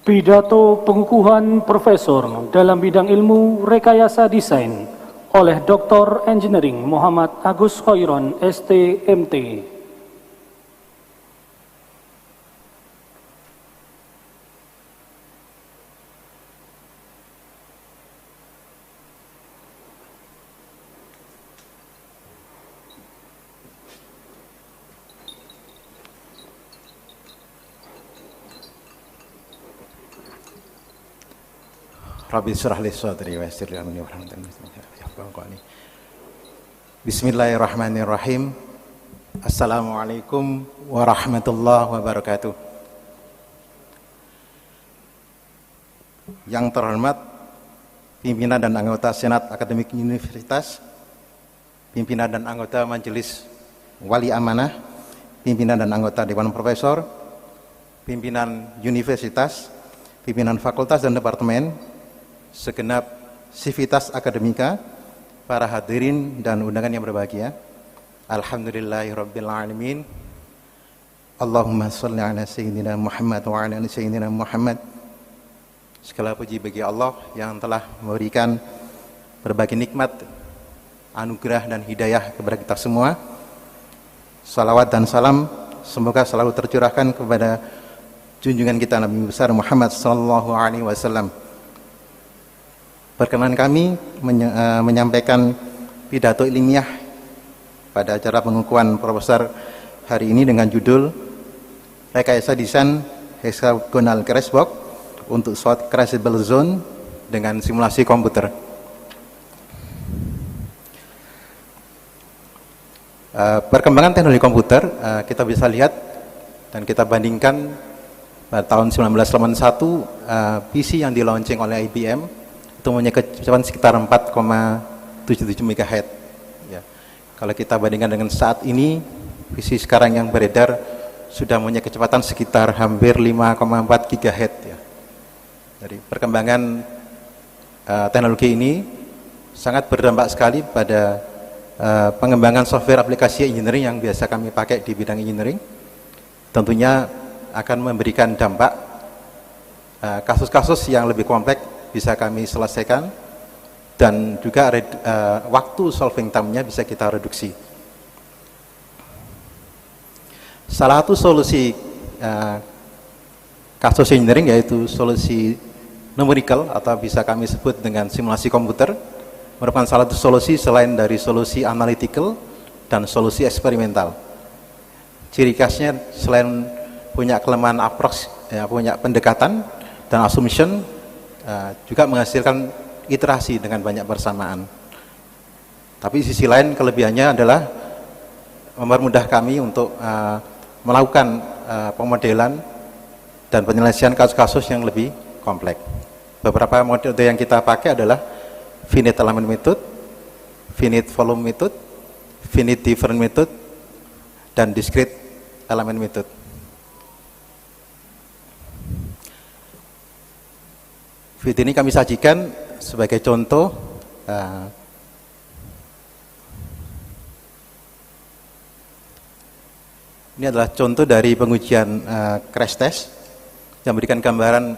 Pidato pengukuhan Profesor dalam bidang ilmu rekayasa desain oleh Dr. Engineering Muhammad Agus Khairon, ST.MT. Rabbi syrah li sadri wa yassir li amri wahlul 'uqdatam min lisani yafqahu qawli. Bismillahirrahmanirrahim. Assalamualaikum warahmatullahi wabarakatuh. Yang terhormat pimpinan dan anggota Senat Akademik Universitas, pimpinan dan anggota Majelis Wali Amanah, pimpinan dan anggota Dewan Profesor, pimpinan Universitas, pimpinan Fakultas dan Departemen, segenap sivitas akademika, para hadirin dan undangan yang berbahagia. Alhamdulillahirabbil alamin. Allahumma shalli ala sayyidina Muhammad wa ala ali sayyidina Muhammad. Segala puji bagi Allah yang telah memberikan berbagai nikmat, anugerah dan hidayah kepada kita semua. Salawat dan salam semoga selalu tercurahkan kepada junjungan kita Nabi besar Muhammad sallallahu alaihi wasallam. Perkenan kami menyampaikan pidato ilmiah pada acara pengukuhan Profesor hari ini dengan judul Rekayasa Desain Hexagonal Crashbox untuk Short Crashable Zone dengan simulasi komputer. Perkembangan teknologi komputer kita bisa lihat dan kita bandingkan pada tahun 1981 PC yang di launching oleh IBM itu mempunyai kecepatan sekitar 4,77 MHz. Ya. Kalau kita bandingkan dengan saat ini, PC sekarang yang beredar sudah mempunyai kecepatan sekitar hampir 5,4 GHz. Ya. Jadi perkembangan teknologi ini sangat berdampak sekali pada pengembangan software aplikasi engineering yang biasa kami pakai di bidang engineering. Tentunya akan memberikan dampak kasus-kasus yang lebih kompleks bisa kami selesaikan, dan juga waktu solving time-nya bisa kita reduksi. Salah satu solusi kasus engineering yaitu solusi numerical atau bisa kami sebut dengan simulasi komputer, merupakan salah satu solusi selain dari solusi analytical dan solusi eksperimental. Ciri khasnya selain punya kelemahan approach, punya pendekatan dan assumption, juga menghasilkan iterasi dengan banyak persamaan. Tapi sisi lain kelebihannya adalah mempermudah kami untuk melakukan pemodelan dan penyelesaian kasus-kasus yang lebih kompleks. Beberapa metode yang kita pakai adalah finite element method, finite volume method, finite difference method, dan discrete element method. Video ini kami sajikan sebagai contoh ini adalah contoh dari pengujian crash test yang memberikan gambaran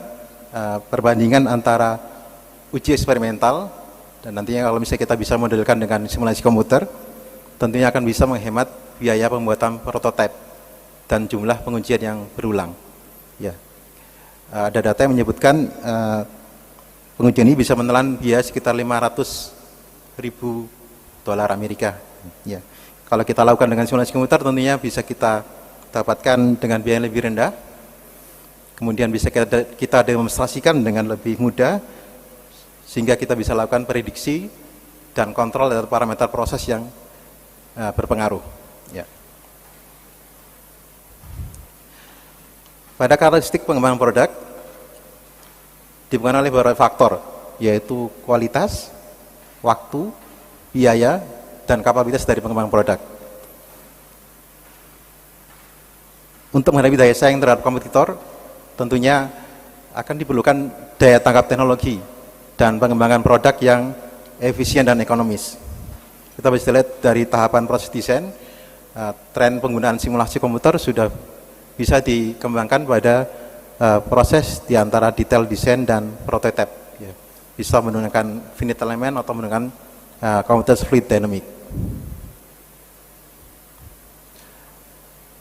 perbandingan antara uji eksperimental dan nantinya kalau misalnya kita bisa modelkan dengan simulasi komputer, tentunya akan bisa menghemat biaya pembuatan prototipe dan jumlah pengujian yang berulang. Ya, ada data yang menyebutkan pengujian ini bisa menelan biaya sekitar 500.000 dolar Amerika. Ya. Kalau kita lakukan dengan simulasi komputer, tentunya bisa kita dapatkan dengan biaya yang lebih rendah. Kemudian bisa kita demonstrasikan dengan lebih mudah, sehingga kita bisa lakukan prediksi dan kontrol dari parameter proses yang berpengaruh. Ya. Pada karakteristik pengembangan produk, dipengaruhi oleh beberapa faktor, yaitu kualitas, waktu, biaya, dan kapabilitas dari pengembangan produk. Untuk menghadapi daya saing terhadap kompetitor, tentunya akan diperlukan daya tangkap teknologi dan pengembangan produk yang efisien dan ekonomis. Kita bisa lihat dari tahapan proses desain, tren penggunaan simulasi komputer sudah bisa dikembangkan pada proses di antara detail desain dan prototype. Ya. Bisa menggunakan finite element atau menggunakan continuous fluid dynamic.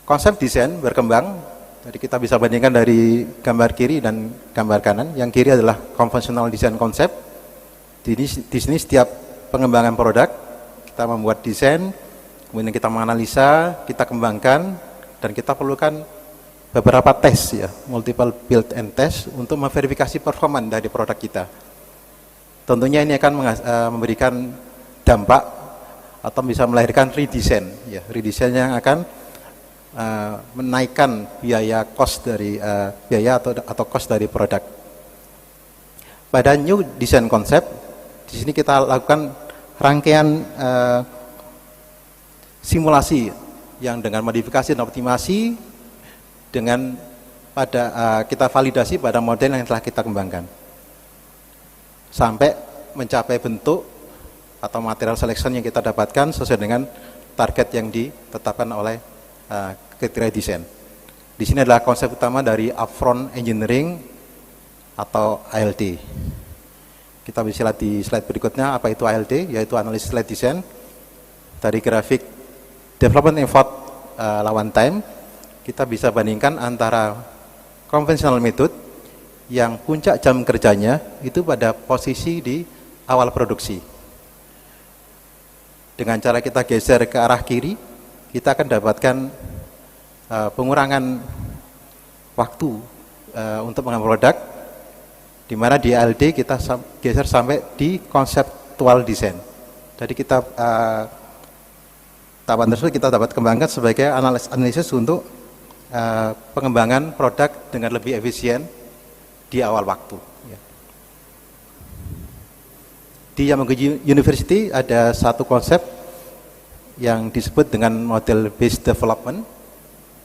Konsep desain berkembang, jadi kita bisa bandingkan dari gambar kiri dan gambar kanan. Yang kiri adalah conventional design konsep. Di sini setiap pengembangan produk, kita membuat desain, kemudian kita menganalisa, kita kembangkan, dan kita perlukan beberapa tes, ya, multiple build and test untuk memverifikasi performa dari produk kita. Tentunya ini akan memberikan dampak atau bisa melahirkan redesign, ya, redesign yang akan menaikkan biaya cost dari biaya atau cost dari produk. Pada new design concept, di sini kita lakukan rangkaian simulasi yang dengan modifikasi dan optimasi dengan kita validasi pada model yang telah kita kembangkan sampai mencapai bentuk atau material selection yang kita dapatkan sesuai dengan target yang ditetapkan oleh kriteria desain. Di sini adalah konsep utama dari upfront engineering atau ALD. Kita bisa lihat di slide berikutnya apa itu ALD, yaitu analisis lead design. Dari grafik development effort lawan time, kita bisa bandingkan antara conventional method yang puncak jam kerjanya itu pada posisi di awal produksi. Dengan cara kita geser ke arah kiri, kita akan dapatkan pengurangan waktu untuk mengambil produk, di mana di ALD kita geser sampai di conceptual design. Jadi kita tahapan tersebut kita dapat kembangkan sebagai analisis untuk pengembangan produk dengan lebih efisien di awal waktu. Di Yamaguchi University ada satu konsep yang disebut dengan model based development.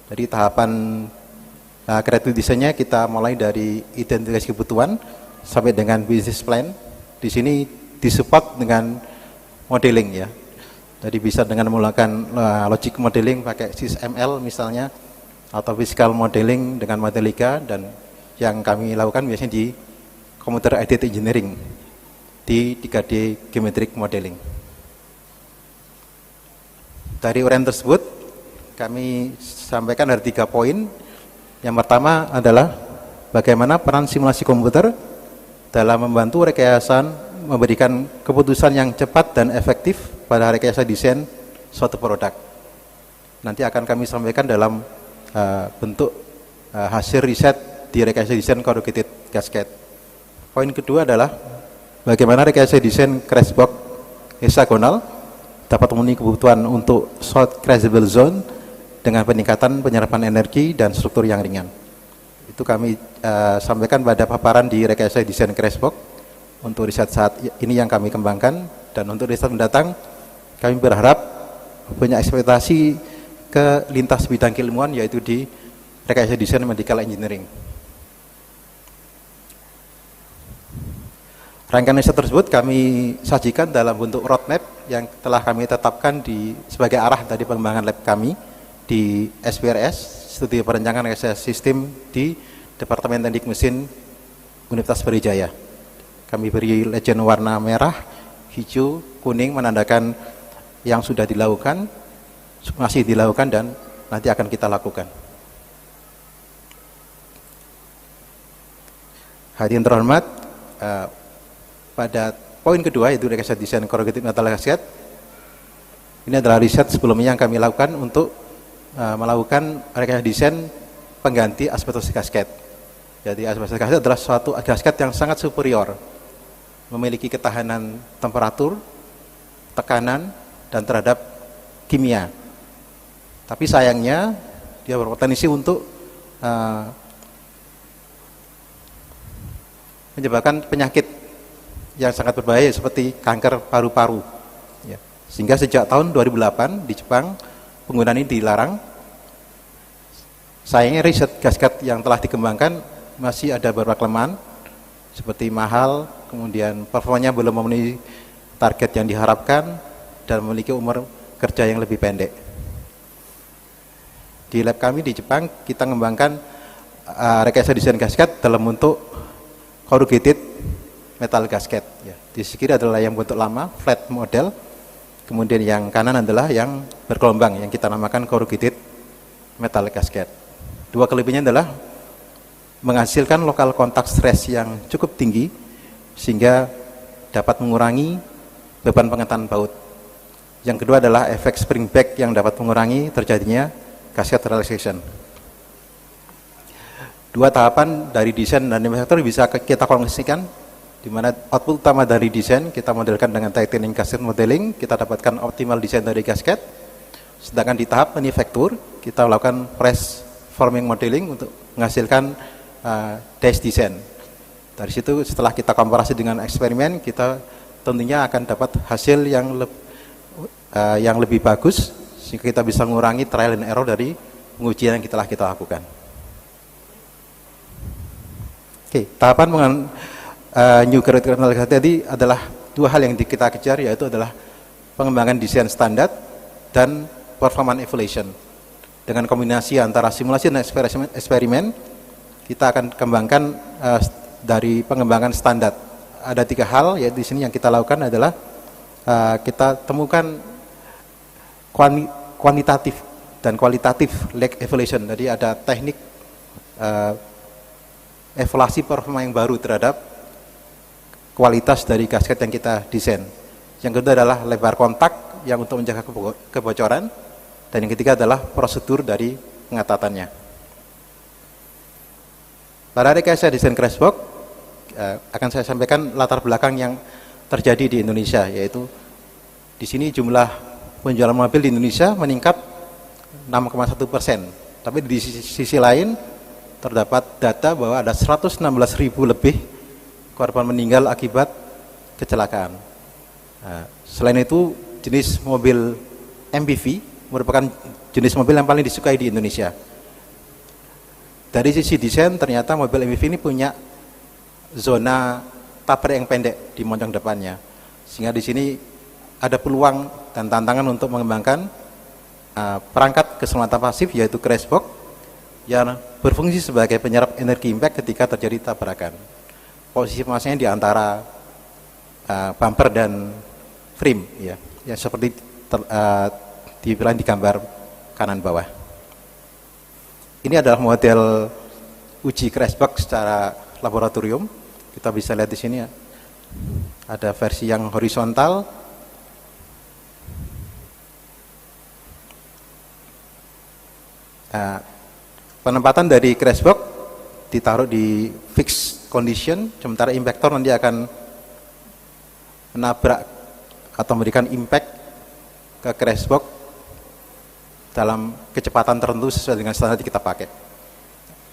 Jadi tahapan creative design-nya kita mulai dari identifikasi kebutuhan sampai dengan business plan. Di sini disupport dengan modeling, ya. Jadi bisa dengan menggunakan logic modeling pakai SysML misalnya, atau physical modeling dengan Modelica, dan yang kami lakukan biasanya di computer aided engineering di 3D geometric modeling. Dari uraian tersebut kami sampaikan ada 3 poin. Yang pertama adalah bagaimana peran simulasi komputer dalam membantu rekayasa memberikan keputusan yang cepat dan efektif pada rekayasa desain suatu produk. Nanti akan kami sampaikan dalam bentuk hasil riset di rekayasa desain corrugated gasket. Poin kedua adalah bagaimana rekayasa desain crashbox hexagonal dapat memenuhi kebutuhan untuk short crashable zone dengan peningkatan penyerapan energi dan struktur yang ringan. Itu kami sampaikan pada paparan di rekayasa desain crashbox untuk riset saat ini yang kami kembangkan, dan untuk riset mendatang kami berharap punya ekspektasi ke lintas bidang keilmuan, yaitu di rekayasa desain medical engineering. Rangkaian riset tersebut kami sajikan dalam bentuk roadmap yang telah kami tetapkan sebagai arah dari pengembangan lab kami di SPRS, Studi Perencanaan Rekayasa Sistem di Departemen Teknik Mesin Universitas Brawijaya. Kami beri legend warna merah, hijau, kuning menandakan yang sudah dilakukan, masih dilakukan, dan nanti akan kita lakukan. Hadirin terhormat, pada poin kedua yaitu rekayasa desain corrugated metal gasket. Ini adalah riset sebelumnya yang kami lakukan untuk melakukan rekayasa desain pengganti asbestosis gasket. Jadi asbestosis gasket adalah suatu gasket yang sangat superior, memiliki ketahanan temperatur, tekanan, dan terhadap kimia. Tapi sayangnya dia berpotensi untuk menyebabkan penyakit yang sangat berbahaya seperti kanker paru-paru. Ya. Sehingga sejak tahun 2008 di Jepang penggunaan ini dilarang. Sayangnya riset gasket yang telah dikembangkan masih ada beberapa kelemahan seperti mahal, kemudian performanya belum memenuhi target yang diharapkan, dan memiliki umur kerja yang lebih pendek. Di lab kami di Jepang kita mengembangkan rekayasa desain gasket dalam bentuk corrugated metal gasket. Ya. Di sisi kiri adalah yang bentuk lama, flat model. Kemudian yang kanan adalah yang bergelombang, yang kita namakan corrugated metal gasket. Dua kelebihannya adalah menghasilkan lokal kontak stress yang cukup tinggi, sehingga dapat mengurangi beban pengetahan baut. Yang kedua adalah efek spring back yang dapat mengurangi terjadinya gasket relaxation. Dua tahapan dari desain dan manufacture bisa kita koneksikan, di mana output utama dari desain kita modelkan dengan tightening gasket modeling, kita dapatkan optimal desain dari gasket. Sedangkan di tahap manufacture kita melakukan press forming modeling untuk menghasilkan dash design. Dari situ setelah kita komparasi dengan eksperimen, kita tentunya akan dapat hasil yang lebih bagus, sehingga kita bisa mengurangi trial and error dari pengujian yang kita lakukan. Oke, tahapan dengan new critical tadi adalah dua hal yang kita kejar, yaitu adalah pengembangan desain standar dan performance evaluation. Dengan kombinasi antara simulasi dan eksperimen, kita akan kembangkan dari pengembangan standar. Ada tiga hal, yaitu di sini yang kita lakukan adalah kita temukan kuantitatif dan kualitatif lag evaluation. Jadi ada teknik evaluasi performa yang baru terhadap kualitas dari gasket yang kita desain. Yang kedua adalah lebar kontak yang untuk menjaga kebocoran, dan yang ketiga adalah prosedur dari pengatatannya. Pada rekayasa desain crashbox akan saya sampaikan latar belakang yang terjadi di Indonesia, yaitu di sini jumlah penjualan mobil di Indonesia meningkat 6,1%. Tapi di sisi lain terdapat data bahwa ada 116.000 lebih korban meninggal akibat kecelakaan. Selain itu, jenis mobil MPV merupakan jenis mobil yang paling disukai di Indonesia. Dari sisi desain, ternyata mobil MPV ini punya zona tabrak yang pendek di moncong depannya, sehingga di sini ada peluang dan tantangan untuk mengembangkan perangkat keselamatan pasif, yaitu crashbox yang berfungsi sebagai penyerap energi impact ketika terjadi tabrakan. Posisi masanya di antara bumper dan frame, ya seperti dibilang di gambar kanan bawah. Ini adalah model uji crashbox secara laboratorium. Kita bisa lihat di sini ya. Ada versi yang horizontal, penempatan dari crashbox ditaruh di fixed condition, sementara impactor nanti akan menabrak atau memberikan impact ke crashbox dalam kecepatan tertentu sesuai dengan standar yang kita pakai.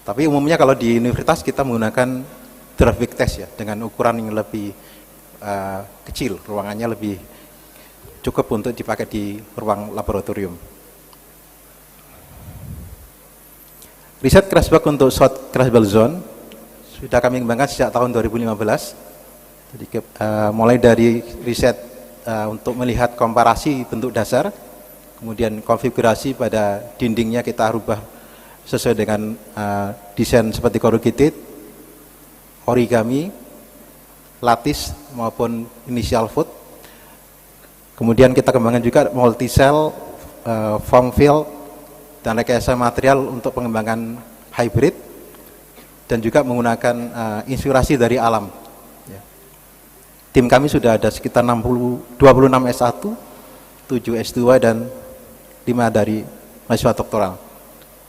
Tapi umumnya kalau di universitas kita menggunakan traffic test ya, dengan ukuran yang lebih kecil, ruangannya lebih cukup untuk dipakai di ruang laboratorium. Riset crashbox untuk short crashable zone sudah kami kembangkan sejak tahun 2015. Jadi mulai dari riset untuk melihat komparasi bentuk dasar, kemudian konfigurasi pada dindingnya kita rubah sesuai dengan desain seperti corrugated, origami, lattice maupun initial foot. Kemudian kita kembangkan juga multi cell, form field, dan rekayasa material untuk pengembangan hybrid, dan juga menggunakan inspirasi dari alam. Ya. Tim kami sudah ada sekitar 26 S1, 7 S2, dan 5 dari mahasiswa doktoral.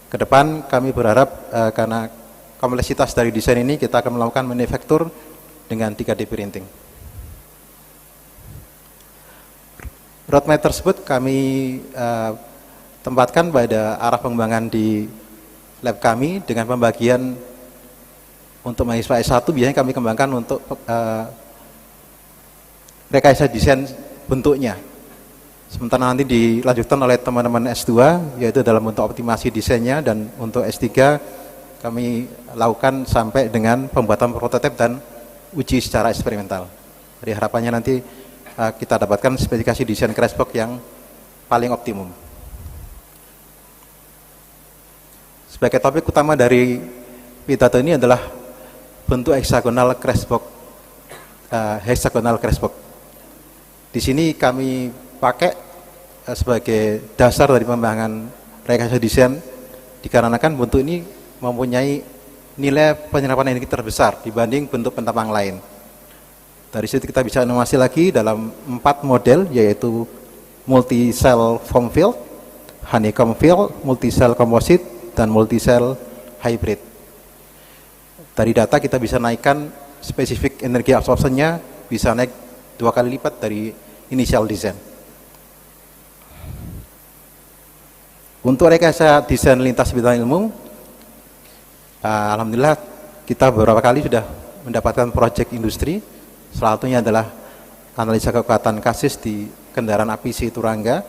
Kedepan kami berharap karena kompleksitas dari desain ini, kita akan melakukan manufaktur dengan 3D printing. Roadmap tersebut kami tempatkan pada arah pengembangan di lab kami dengan pembagian untuk mahasiswa S1 biasanya kami kembangkan untuk rekayasa desain bentuknya. Sementara nanti dilanjutkan oleh teman-teman S2 yaitu dalam bentuk optimasi desainnya, dan untuk S3 kami lakukan sampai dengan pembuatan prototipe dan uji secara eksperimental. Jadi harapannya nanti kita dapatkan spesifikasi desain crashbox yang paling optimum. Sebagai topik utama dari pidato ini adalah bentuk hexagonal crashbox. Di sini kami pakai sebagai dasar dari pengembangan rekayasa desain dikarenakan bentuk ini mempunyai nilai penyerapan energi terbesar dibanding bentuk penerapan lain. Dari situ kita bisa inovasi lagi dalam 4 model, yaitu multi-cell foam field, honeycomb field, multi-cell composite, dan multi-cell hybrid. Dari data kita bisa naikkan spesifik energi absorption-nya, bisa naik 2 kali lipat dari initial design. Untuk rekayasa desain lintas bidang ilmu, alhamdulillah kita beberapa kali sudah mendapatkan proyek industri. Salah satunya adalah analisa kekuatan kasus di kendaraan api Turangga,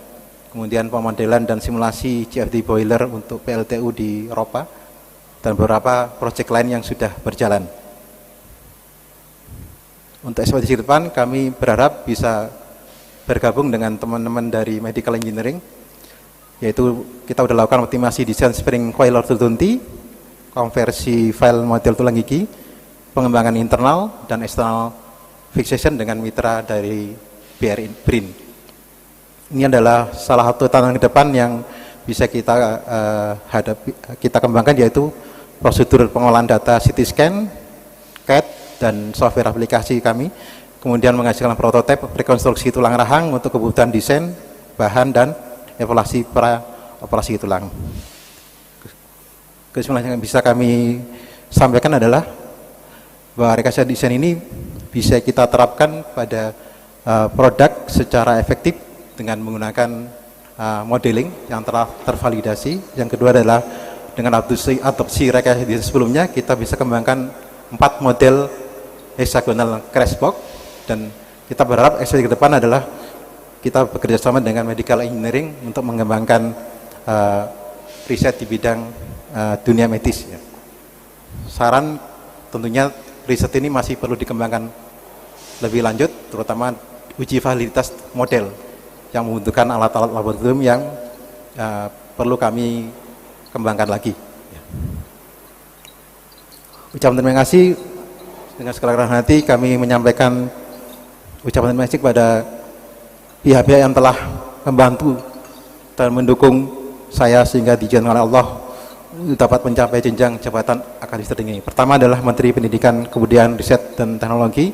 kemudian pemodelan dan simulasi CFD boiler untuk PLTU di Eropa, dan beberapa proyek lain yang sudah berjalan. Untuk ekspedisi ke depan, kami berharap bisa bergabung dengan teman-teman dari Medical Engineering, yaitu kita sudah lakukan optimasi desain spring coil orthodonti, konversi file model tulang gigi, pengembangan internal dan eksternal fixation dengan mitra dari BRIN. Ini adalah salah satu tantangan ke depan yang bisa kita kita kembangkan, yaitu prosedur pengolahan data CT scan, CAD, dan software aplikasi kami, kemudian menghasilkan prototipe rekonstruksi tulang rahang untuk kebutuhan desain, bahan, dan evaluasi pra operasi tulang. Kesimpulan yang bisa kami sampaikan adalah bahwa rekayasa desain ini bisa kita terapkan pada produk secara efektif dengan menggunakan modeling yang telah tervalidasi. Yang kedua adalah dengan adopsi rekayasa desain sebelumnya, kita bisa kembangkan 4 model hexagonal crashbox, dan kita berharap ekspedisi ke depan adalah kita bekerja sama dengan Medical Engineering untuk mengembangkan riset di bidang dunia medis. Ya. Saran tentunya riset ini masih perlu dikembangkan lebih lanjut, terutama uji validitas model yang membutuhkan alat-alat laboratorium yang perlu kami kembangkan lagi. Ucapan terima kasih, dengan segala rendah hati kami menyampaikan ucapan terima kasih kepada pihak-pihak yang telah membantu dan mendukung saya sehingga diizinkan oleh Allah dapat mencapai jenjang jabatan akademis tertinggi. Pertama adalah Menteri Pendidikan, Kebudayaan, Riset, dan Teknologi,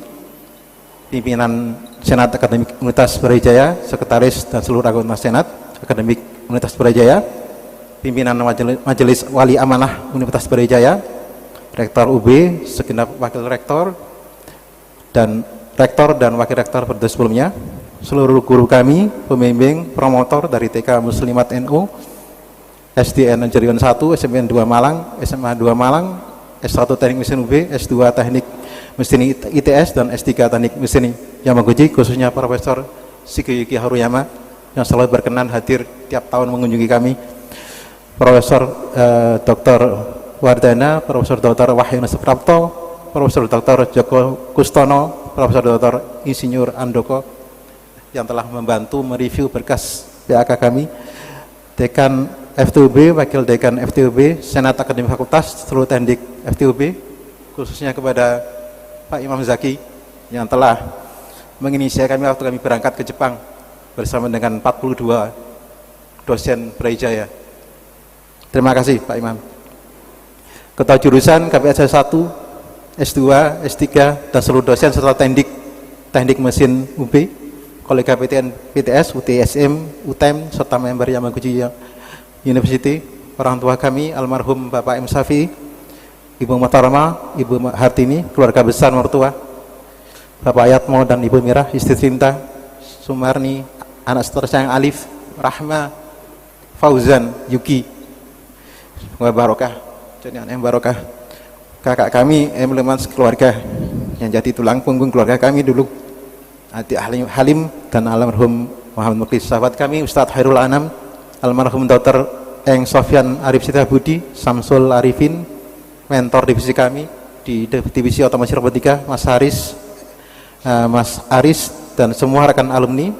pimpinan Senat Akademik Universitas Brawijaya, Sekretaris dan seluruh anggota Senat Akademik Universitas Brawijaya, pimpinan Majelis Wali Amanah Universitas Brawijaya, Rektor UB, segenap Wakil Rektor, dan Rektor dan Wakil Rektor pada sebelumnya, seluruh guru kami, pembimbing, promotor dari TK Muslimat NU, SDN Jariwan 1, SMN 2 Malang, SMA 2 Malang, S1 Teknik Mesin UB, S2 Teknik Mesin ITS, dan S3 Teknik Mesin Yamaguchi, khususnya Profesor Shigeyuki Haruyama yang selalu berkenan hadir tiap tahun mengunjungi kami, Profesor Dr. Wardana, Profesor Dr. Wahyu Suprapto, Profesor Dr. Joko Kustono, Profesor Dr. Insinyur Andoko yang telah membantu mereview berkas PAK kami, Dekan FTUB, Wakil Dekan FTUB, Senat Akademik Fakultas, seluruh teknik FTUB, khususnya kepada Pak Imam Zaki yang telah menginisiasi kami waktu kami berangkat ke Jepang bersama dengan 42 dosen Brawijaya. Terima kasih Pak Imam. Ketua jurusan KPS 1, S2, S3, dan seluruh dosen serta teknik mesin UB, kolega PTN, PTS, UTSM, UTEM, serta member Yamaguchi University, orang tua kami, almarhum Bapak M. Safi, Ibu Matarama, Ibu Hartini, keluarga besar mertua, Bapak Ayatmo dan Ibu Mirah, istri Cinta, Sumarni, anak tersayang Alif, Rahma, Fauzan, Yuki, semoga barokah, jadi anak yang barokah. Kakak kami, embleman keluarga, yang jadi tulang punggung keluarga kami dulu, Ati Halim dan almarhum Muhammad Muklis. Sahabat kami, Ustadz Hairul Anam, almarhum Dr. Eng Sofyan Arif Sitiabudi, Samsul Arifin, mentor divisi kami di divisi otomasi robotika, Mas Haris, Mas Aris, dan semua rekan alumni,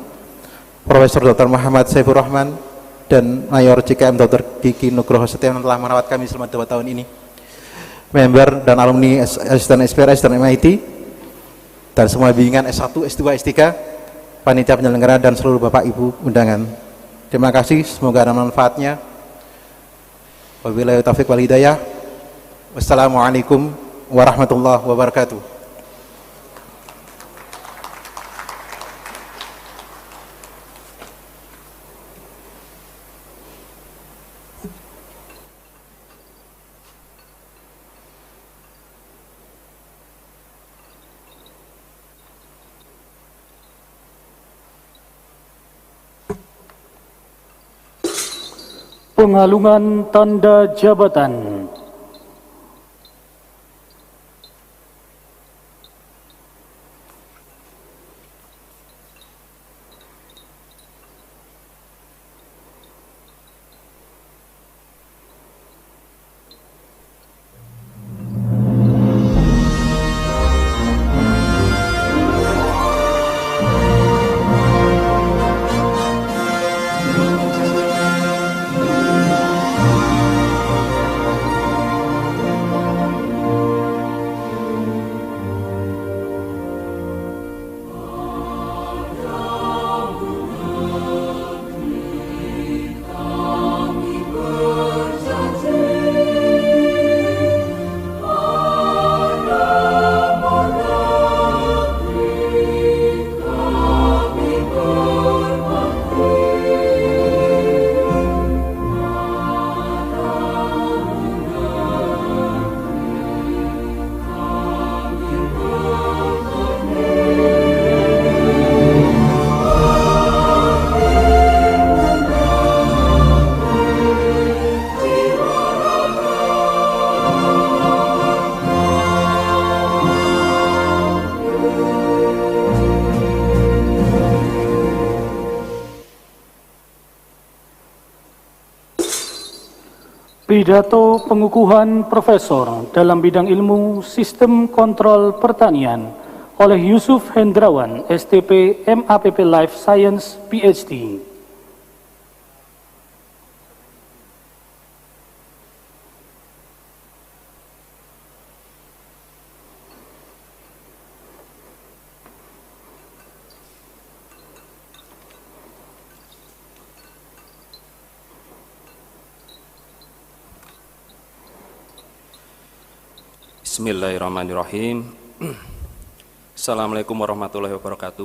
Profesor Dr. Muhammad Saifur Rahman, dan Mayor CKM Dr. Kiki Nugroho Setia yang telah merawat kami selama 2 tahun ini. member dan alumni asisten SPRS dan MIT, dan semua bimbingan S1, S2, S3, panitia penyelenggara dan seluruh Bapak Ibu undangan. Terima kasih, semoga ada manfaatnya. Wabillahi taufiq wal hidayah. Wassalamualaikum warahmatullahi wabarakatuh. Pengalungan tanda jabatan. Pidato pengukuhan Profesor dalam bidang ilmu Sistem Kontrol Pertanian oleh Yusuf Hendrawan, STP MAPP Life Science, PhD. Bismillahirrahmanirrahim. Assalamualaikum warahmatullahi wabarakatuh.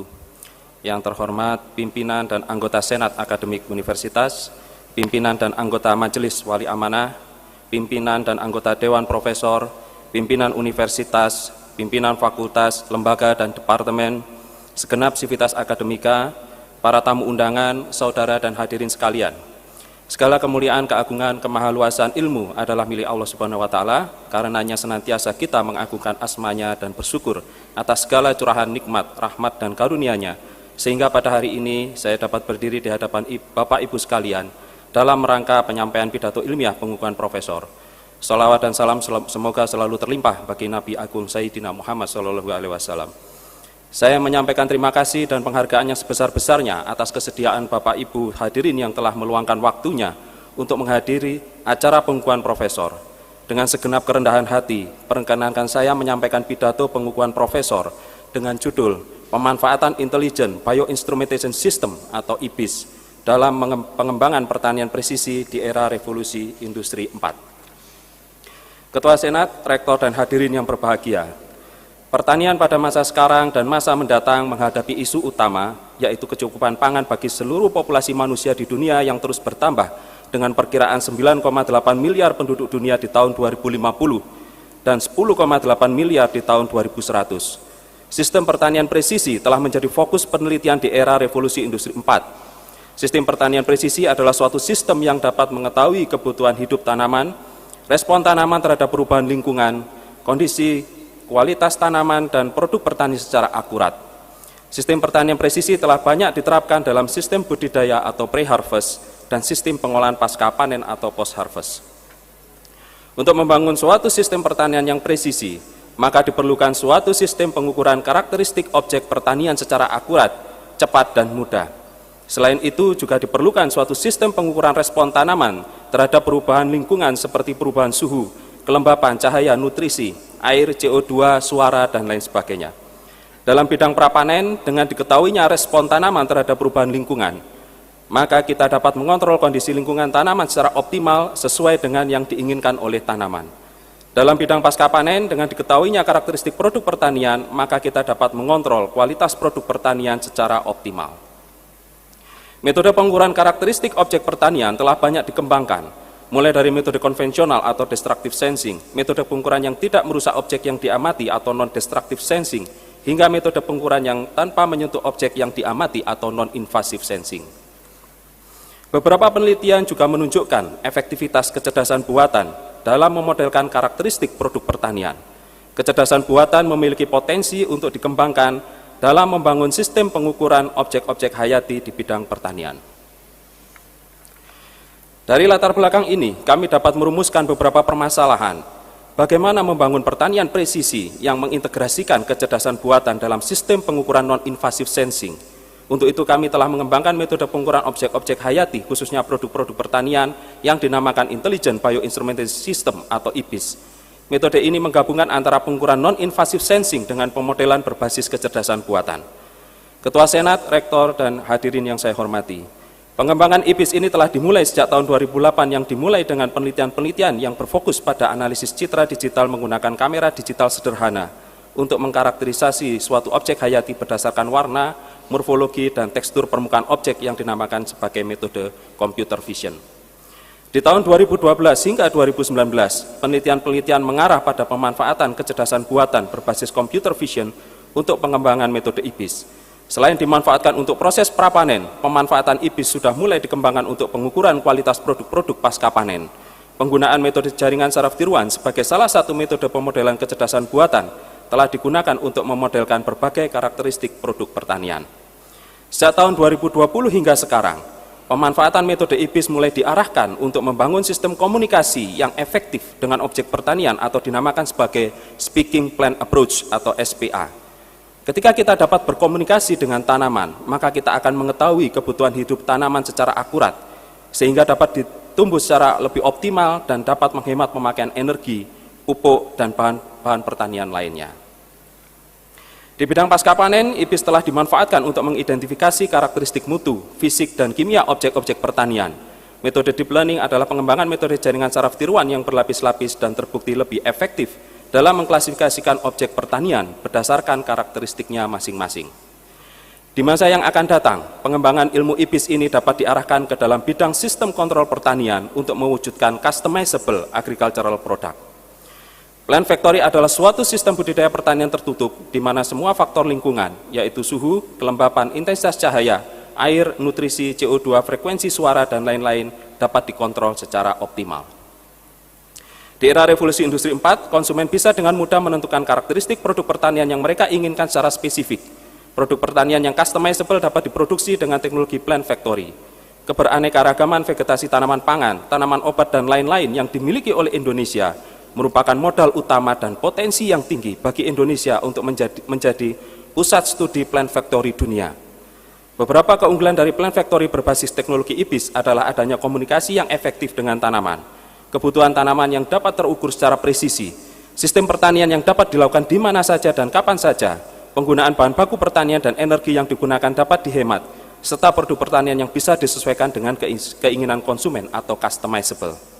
Yang terhormat pimpinan dan anggota Senat Akademik Universitas, pimpinan dan anggota Majelis Wali Amanah, pimpinan dan anggota Dewan Profesor, pimpinan universitas, pimpinan fakultas, lembaga dan departemen, segenap sivitas akademika, para tamu undangan, saudara dan hadirin sekalian. Segala kemuliaan, keagungan, kemahaluasan ilmu adalah milik Allah Subhanahu wa Ta'ala, karenanya senantiasa kita mengagungkan asma-Nya dan bersyukur atas segala curahan nikmat, rahmat dan karunia-Nya, sehingga pada hari ini saya dapat berdiri di hadapan Bapak Ibu sekalian dalam rangka penyampaian pidato ilmiah pengukuhan Profesor. Salawat dan salam semoga selalu terlimpah bagi Nabi Agung Sayyidina Muhammad SAW. Saya menyampaikan terima kasih dan penghargaan yang sebesar-besarnya atas kesediaan Bapak Ibu hadirin yang telah meluangkan waktunya untuk menghadiri acara pengukuhan Profesor. Dengan segenap kerendahan hati, perkenankan saya menyampaikan pidato pengukuhan Profesor dengan judul Pemanfaatan Intelligent Bioinstrumentation System atau IBIS dalam pengembangan pertanian presisi di era revolusi industri 4. Ketua Senat, Rektor dan hadirin yang berbahagia, pertanian pada masa sekarang dan masa mendatang menghadapi isu utama, yaitu kecukupan pangan bagi seluruh populasi manusia di dunia yang terus bertambah dengan perkiraan 9,8 miliar penduduk dunia di tahun 2050 dan 10,8 miliar di tahun 2100. Sistem pertanian presisi telah menjadi fokus penelitian di era revolusi industri 4. Sistem pertanian presisi adalah suatu sistem yang dapat mengetahui kebutuhan hidup tanaman, respon tanaman terhadap perubahan lingkungan, kondisi kualitas tanaman dan produk pertanian secara akurat. Sistem pertanian presisi telah banyak diterapkan dalam sistem budidaya atau pre-harvest dan sistem pengolahan pasca panen atau post-harvest. Untuk membangun suatu sistem pertanian yang presisi, maka diperlukan suatu sistem pengukuran karakteristik objek pertanian secara akurat, cepat dan mudah. Selain itu juga diperlukan suatu sistem pengukuran respon tanaman terhadap perubahan lingkungan seperti perubahan suhu, kelembapan, cahaya, nutrisi, air, CO2, suara, dan lain sebagainya. Dalam bidang prapanen, dengan diketahuinya respon tanaman terhadap perubahan lingkungan, maka kita dapat mengontrol kondisi lingkungan tanaman secara optimal sesuai dengan yang diinginkan oleh tanaman. Dalam bidang pasca panen, dengan diketahuinya karakteristik produk pertanian, maka kita dapat mengontrol kualitas produk pertanian secara optimal. Metode pengukuran karakteristik objek pertanian telah banyak dikembangkan, mulai dari metode konvensional atau destructive sensing, metode pengukuran yang tidak merusak objek yang diamati atau non-destructive sensing, hingga metode pengukuran yang tanpa menyentuh objek yang diamati atau non-invasive sensing. Beberapa penelitian juga menunjukkan efektivitas kecerdasan buatan dalam memodelkan karakteristik produk pertanian. Kecerdasan buatan memiliki potensi untuk dikembangkan dalam membangun sistem pengukuran objek-objek hayati di bidang pertanian. Dari latar belakang ini, kami dapat merumuskan beberapa permasalahan. Bagaimana membangun pertanian presisi yang mengintegrasikan kecerdasan buatan dalam sistem pengukuran non-invasive sensing. Untuk itu kami telah mengembangkan metode pengukuran objek-objek hayati, khususnya produk-produk pertanian yang dinamakan Intelligent Bioinstrumentation System atau IBIS. Metode ini menggabungkan antara pengukuran non-invasive sensing dengan pemodelan berbasis kecerdasan buatan. Ketua Senat, Rektor, dan hadirin yang saya hormati, pengembangan IBIS ini telah dimulai sejak tahun 2008 yang dimulai dengan penelitian-penelitian yang berfokus pada analisis citra digital menggunakan kamera digital sederhana untuk mengkarakterisasi suatu objek hayati berdasarkan warna, morfologi, dan tekstur permukaan objek yang dinamakan sebagai metode computer vision. Di tahun 2012 hingga 2019, penelitian-penelitian mengarah pada pemanfaatan kecerdasan buatan berbasis computer vision untuk pengembangan metode IBIS. Selain dimanfaatkan untuk proses prapanen, pemanfaatan IBIS sudah mulai dikembangkan untuk pengukuran kualitas produk-produk pasca panen. Penggunaan metode jaringan saraf tiruan sebagai salah satu metode pemodelan kecerdasan buatan telah digunakan untuk memodelkan berbagai karakteristik produk pertanian. Sejak tahun 2020 hingga sekarang, pemanfaatan metode IBIS mulai diarahkan untuk membangun sistem komunikasi yang efektif dengan objek pertanian atau dinamakan sebagai Speaking Plant Approach atau SPA. Ketika kita dapat berkomunikasi dengan tanaman, maka kita akan mengetahui kebutuhan hidup tanaman secara akurat, sehingga dapat ditumbuh secara lebih optimal dan dapat menghemat pemakaian energi, pupuk, dan bahan-bahan pertanian lainnya. Di bidang pasca panen, IBIS telah dimanfaatkan untuk mengidentifikasi karakteristik mutu, fisik, dan kimia objek-objek pertanian. Metode deep learning adalah pengembangan metode jaringan saraf tiruan yang berlapis-lapis dan terbukti lebih efektif dalam mengklasifikasikan objek pertanian berdasarkan karakteristiknya masing-masing. Di masa yang akan datang, pengembangan ilmu IBIS ini dapat diarahkan ke dalam bidang sistem kontrol pertanian untuk mewujudkan customizable agricultural product. Plant factory adalah suatu sistem budidaya pertanian tertutup di mana semua faktor lingkungan, yaitu suhu, kelembapan, intensitas cahaya, air, nutrisi, CO2, frekuensi suara, dan lain-lain dapat dikontrol secara optimal. Di era revolusi industri 4, konsumen bisa dengan mudah menentukan karakteristik produk pertanian yang mereka inginkan secara spesifik. Produk pertanian yang customizable dapat diproduksi dengan teknologi plant factory. Keberaneka-ragaman vegetasi tanaman pangan, tanaman obat, dan lain-lain yang dimiliki oleh Indonesia merupakan modal utama dan potensi yang tinggi bagi Indonesia untuk menjadi pusat studi plant factory dunia. Beberapa keunggulan dari plant factory berbasis teknologi IBIS adalah adanya komunikasi yang efektif dengan tanaman, kebutuhan tanaman yang dapat terukur secara presisi, sistem pertanian yang dapat dilakukan di mana saja dan kapan saja, penggunaan bahan baku pertanian dan energi yang digunakan dapat dihemat, serta produk pertanian yang bisa disesuaikan dengan keinginan konsumen atau customizable.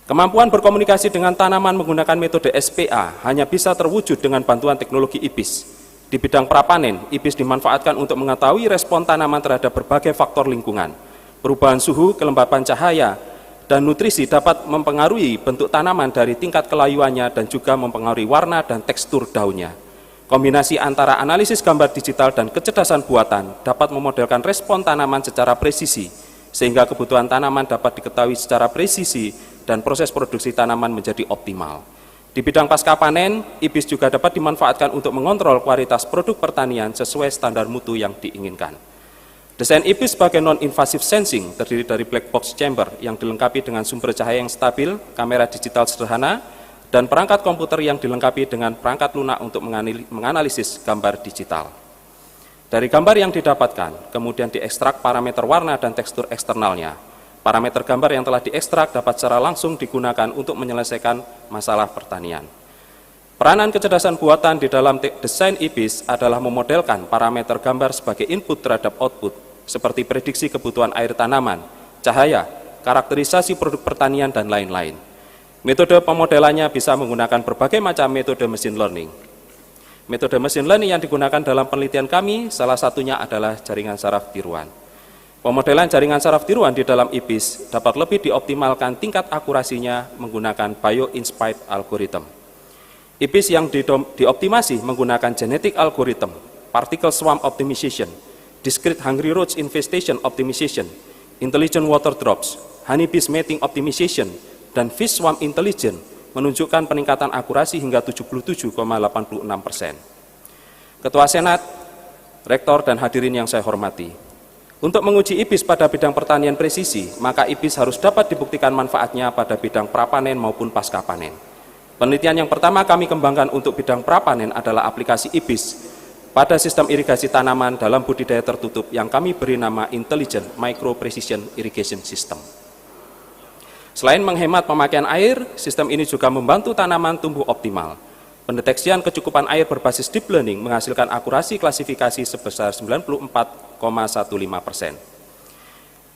Kemampuan berkomunikasi dengan tanaman menggunakan metode SPA hanya bisa terwujud dengan bantuan teknologi IBIS. Di bidang prapanen, IBIS dimanfaatkan untuk mengetahui respon tanaman terhadap berbagai faktor lingkungan. Perubahan suhu, kelembapan cahaya, dan nutrisi dapat mempengaruhi bentuk tanaman dari tingkat kelayuannya dan juga mempengaruhi warna dan tekstur daunnya. Kombinasi antara analisis gambar digital dan kecerdasan buatan dapat memodelkan respon tanaman secara presisi, sehingga kebutuhan tanaman dapat diketahui secara presisi dan proses produksi tanaman menjadi optimal. Di bidang pasca panen, IBIS juga dapat dimanfaatkan untuk mengontrol kualitas produk pertanian sesuai standar mutu yang diinginkan. Desain IBIS sebagai non-invasive sensing terdiri dari black box chamber yang dilengkapi dengan sumber cahaya yang stabil, kamera digital sederhana, dan perangkat komputer yang dilengkapi dengan perangkat lunak untuk menganalisis gambar digital. Dari gambar yang didapatkan, kemudian diekstrak parameter warna dan tekstur eksternalnya. Parameter gambar yang telah diekstrak dapat secara langsung digunakan untuk menyelesaikan masalah pertanian. Peranan kecerdasan buatan di dalam desain IBIS adalah memodelkan parameter gambar sebagai input terhadap output, seperti prediksi kebutuhan air tanaman, cahaya, karakterisasi produk pertanian, dan lain-lain. Metode pemodelannya bisa menggunakan berbagai macam metode machine learning. Metode machine learning yang digunakan dalam penelitian kami, salah satunya adalah jaringan saraf tiruan. Pemodelan jaringan saraf tiruan di dalam IBIS dapat lebih dioptimalkan tingkat akurasinya menggunakan bio-inspired algorithm. IBIS yang dioptimasi menggunakan genetic algorithm, particle swarm optimization, discrete hungry roach infestation optimization, intelligent water drops, honeybees mating optimization, dan fish swarm intelligence menunjukkan peningkatan akurasi hingga 77,86%. Ketua Senat, Rektor, dan hadirin yang saya hormati, untuk menguji IBIS pada bidang pertanian presisi, maka IBIS harus dapat dibuktikan manfaatnya pada bidang prapanen maupun pasca panen. Penelitian yang pertama kami kembangkan untuk bidang prapanen adalah aplikasi IBIS pada sistem irigasi tanaman dalam budidaya tertutup yang kami beri nama Intelligent Micro Precision Irrigation System. Selain menghemat pemakaian air, sistem ini juga membantu tanaman tumbuh optimal. Pendeteksian kecukupan air berbasis deep learning menghasilkan akurasi klasifikasi sebesar 94,15%.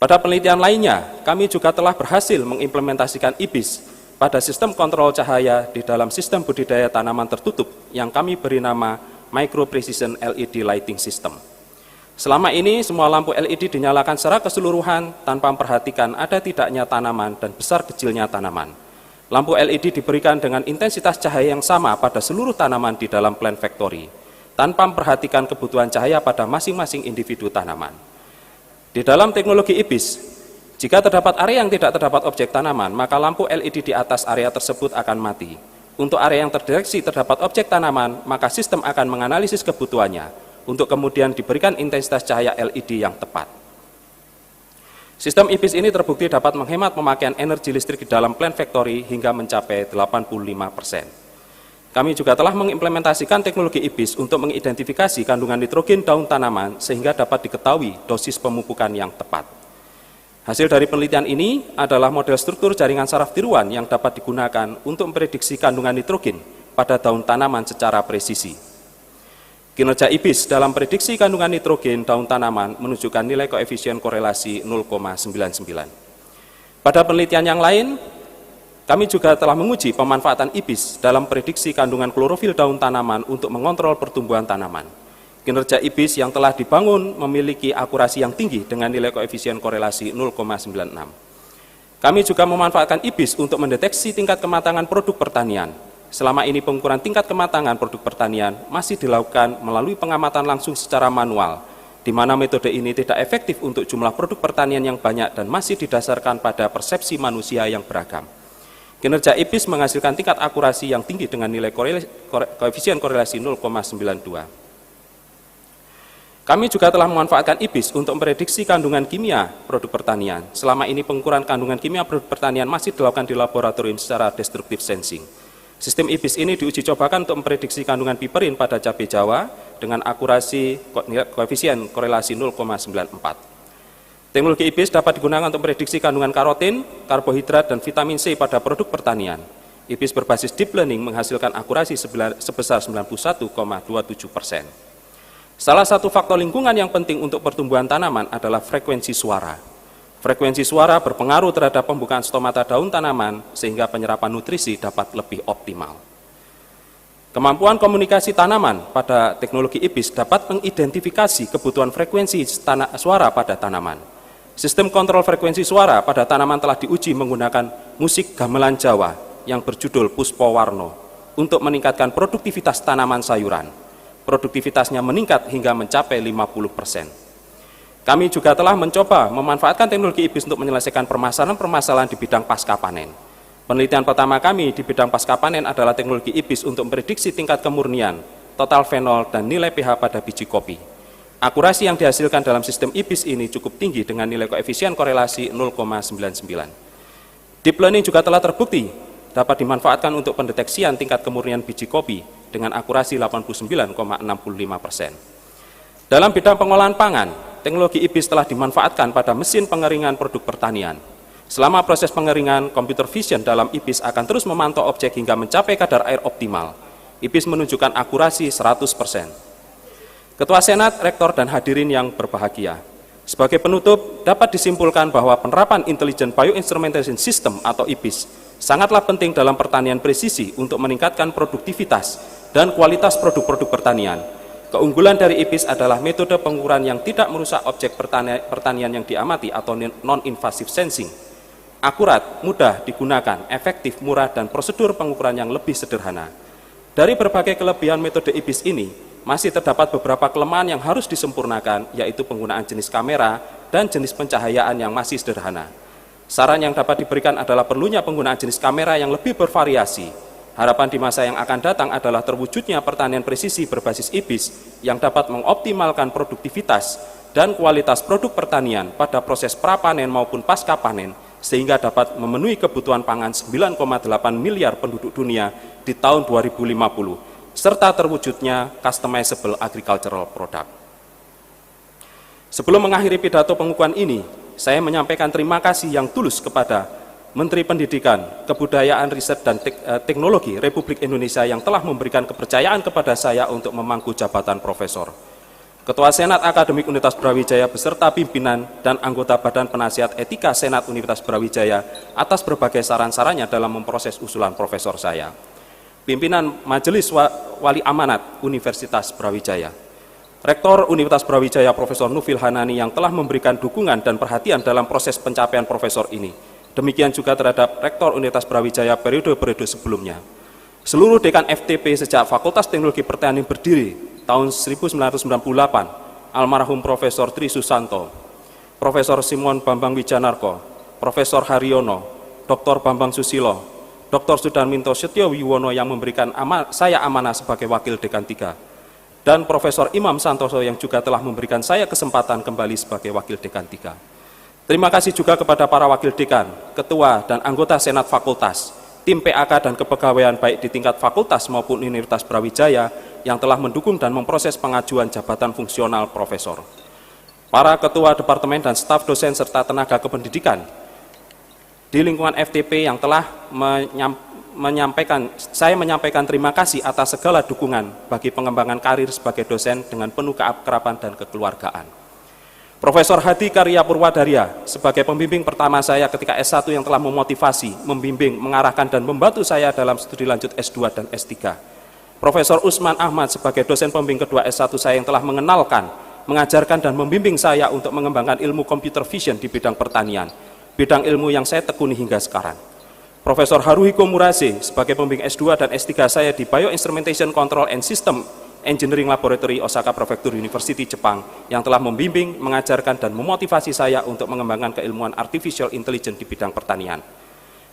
Pada penelitian lainnya, kami juga telah berhasil mengimplementasikan IBIS pada sistem kontrol cahaya di dalam sistem budidaya tanaman tertutup yang kami beri nama Micro Precision LED Lighting System. Selama ini, semua lampu LED dinyalakan secara keseluruhan tanpa memperhatikan ada tidaknya tanaman dan besar kecilnya tanaman. Lampu LED diberikan dengan intensitas cahaya yang sama pada seluruh tanaman di dalam plant factory, tanpa memperhatikan kebutuhan cahaya pada masing-masing individu tanaman. Di dalam teknologi IBIS, jika terdapat area yang tidak terdapat objek tanaman, maka lampu LED di atas area tersebut akan mati. Untuk area yang terdeteksi terdapat objek tanaman, maka sistem akan menganalisis kebutuhannya, untuk kemudian diberikan intensitas cahaya LED yang tepat. Sistem IBIS ini terbukti dapat menghemat pemakaian energi listrik di dalam plant factory hingga mencapai 85%. Kami juga telah mengimplementasikan teknologi IBIS untuk mengidentifikasi kandungan nitrogen daun tanaman sehingga dapat diketahui dosis pemupukan yang tepat. Hasil dari penelitian ini adalah model struktur jaringan saraf tiruan yang dapat digunakan untuk memprediksi kandungan nitrogen pada daun tanaman secara presisi. Kinerja IBIS dalam prediksi kandungan nitrogen daun tanaman menunjukkan nilai koefisien korelasi 0,99. Pada penelitian yang lain, kami juga telah menguji pemanfaatan IBIS dalam prediksi kandungan klorofil daun tanaman untuk mengontrol pertumbuhan tanaman. Kinerja IBIS yang telah dibangun memiliki akurasi yang tinggi dengan nilai koefisien korelasi 0,96. Kami juga memanfaatkan IBIS untuk mendeteksi tingkat kematangan produk pertanian. Selama ini pengukuran tingkat kematangan produk pertanian masih dilakukan melalui pengamatan langsung secara manual, di mana metode ini tidak efektif untuk jumlah produk pertanian yang banyak dan masih didasarkan pada persepsi manusia yang beragam. Kinerja IBIS menghasilkan tingkat akurasi yang tinggi dengan nilai koefisien korelasi 0,92. Kami juga telah memanfaatkan IBIS untuk memprediksi kandungan kimia produk pertanian. Selama ini pengukuran kandungan kimia produk pertanian masih dilakukan di laboratorium secara destructive sensing. Sistem IBIS ini diuji cobakan untuk memprediksi kandungan piperin pada cabai Jawa dengan akurasi koefisien korelasi 0,94. Teknologi IBIS dapat digunakan untuk memprediksi kandungan karotin, karbohidrat, dan vitamin C pada produk pertanian. IBIS berbasis deep learning menghasilkan akurasi sebesar 91,27%. Salah satu faktor lingkungan yang penting untuk pertumbuhan tanaman adalah frekuensi suara. Frekuensi suara berpengaruh terhadap pembukaan stomata daun tanaman sehingga penyerapan nutrisi dapat lebih optimal. Kemampuan komunikasi tanaman pada teknologi IBIS dapat mengidentifikasi kebutuhan frekuensi suara pada tanaman. Sistem kontrol frekuensi suara pada tanaman telah diuji menggunakan musik gamelan Jawa yang berjudul Puspawarna untuk meningkatkan produktivitas tanaman sayuran. Produktivitasnya meningkat hingga mencapai 50%. Kami juga telah mencoba memanfaatkan teknologi IBIS untuk menyelesaikan permasalahan-permasalahan di bidang pasca panen. Penelitian pertama kami di bidang pasca panen adalah teknologi IBIS untuk memprediksi tingkat kemurnian, total fenol, dan nilai pH pada biji kopi. Akurasi yang dihasilkan dalam sistem IBIS ini cukup tinggi dengan nilai koefisien korelasi 0,99. Deep learning juga telah terbukti dapat dimanfaatkan untuk pendeteksian tingkat kemurnian biji kopi dengan akurasi 89,65%. Dalam bidang pengolahan pangan, teknologi IBIS telah dimanfaatkan pada mesin pengeringan produk pertanian. Selama proses pengeringan, computer vision dalam IPIS akan terus memantau objek hingga mencapai kadar air optimal. IPIS menunjukkan akurasi 100%. Ketua Senat, Rektor, dan hadirin yang berbahagia. Sebagai penutup, dapat disimpulkan bahwa penerapan Intelligent Bioinstrumentation System atau IBIS sangatlah penting dalam pertanian presisi untuk meningkatkan produktivitas dan kualitas produk-produk pertanian. Keunggulan dari IBIS adalah metode pengukuran yang tidak merusak objek pertanian yang diamati atau non-invasive sensing. Akurat, mudah digunakan, efektif, murah, dan prosedur pengukuran yang lebih sederhana. Dari berbagai kelebihan metode IBIS ini, masih terdapat beberapa kelemahan yang harus disempurnakan, yaitu penggunaan jenis kamera dan jenis pencahayaan yang masih sederhana. Saran yang dapat diberikan adalah perlunya penggunaan jenis kamera yang lebih bervariasi. Harapan di masa yang akan datang adalah terwujudnya pertanian presisi berbasis IBIS yang dapat mengoptimalkan produktivitas dan kualitas produk pertanian pada proses prapanen maupun pasca panen, sehingga dapat memenuhi kebutuhan pangan 9,8 miliar penduduk dunia di tahun 2050, serta terwujudnya customizable agricultural product. Sebelum mengakhiri pidato pengukuhan ini, saya menyampaikan terima kasih yang tulus kepada Menteri Pendidikan, Kebudayaan, Riset, dan Teknologi Republik Indonesia yang telah memberikan kepercayaan kepada saya untuk memangku jabatan profesor. Ketua Senat Akademik Universitas Brawijaya beserta pimpinan dan anggota Badan Penasihat Etika Senat Universitas Brawijaya atas berbagai saran-sarannya dalam memproses usulan profesor saya. Pimpinan Majelis Wali Amanat Universitas Brawijaya, Rektor Universitas Brawijaya Profesor Nufil Hanani yang telah memberikan dukungan dan perhatian dalam proses pencapaian profesor ini. Demikian juga terhadap Rektor Universitas Brawijaya periode-periode sebelumnya. Seluruh dekan FTP sejak Fakultas Teknologi Pertanian berdiri tahun 1998, almarhum Profesor Tri Susanto, Profesor Simon Bambang Wijanarko, Profesor Haryono, Dr. Bambang Susilo, Dr. Sudarminto Setyo Wiwono yang memberikan saya amanah sebagai Wakil Dekan 3, dan Profesor Imam Santoso yang juga telah memberikan saya kesempatan kembali sebagai Wakil Dekan 3. Terima kasih juga kepada para Wakil Dekan, Ketua, dan anggota Senat Fakultas, tim PAK dan kepegawaian baik di tingkat fakultas maupun Universitas Brawijaya yang telah mendukung dan memproses pengajuan jabatan fungsional profesor. Para ketua departemen dan staf dosen serta tenaga kependidikan di lingkungan FTP yang telah saya menyampaikan terima kasih atas segala dukungan bagi pengembangan karir sebagai dosen dengan penuh keakraban dan kekeluargaan. Profesor Hadi Karya Purwadaria sebagai pembimbing pertama saya ketika S1 yang telah memotivasi, membimbing, mengarahkan, dan membantu saya dalam studi lanjut S2 dan S3. Profesor Usman Ahmad sebagai dosen pembimbing kedua S1 saya yang telah mengenalkan, mengajarkan, dan membimbing saya untuk mengembangkan ilmu computer vision di bidang pertanian, bidang ilmu yang saya tekuni hingga sekarang. Profesor Haruhiko Murase sebagai pembimbing S2 dan S3 saya di Bioinstrumentation Control and System Engineering Laboratory Osaka Prefecture University, Jepang, yang telah membimbing, mengajarkan, dan memotivasi saya untuk mengembangkan keilmuan artificial intelligence di bidang pertanian.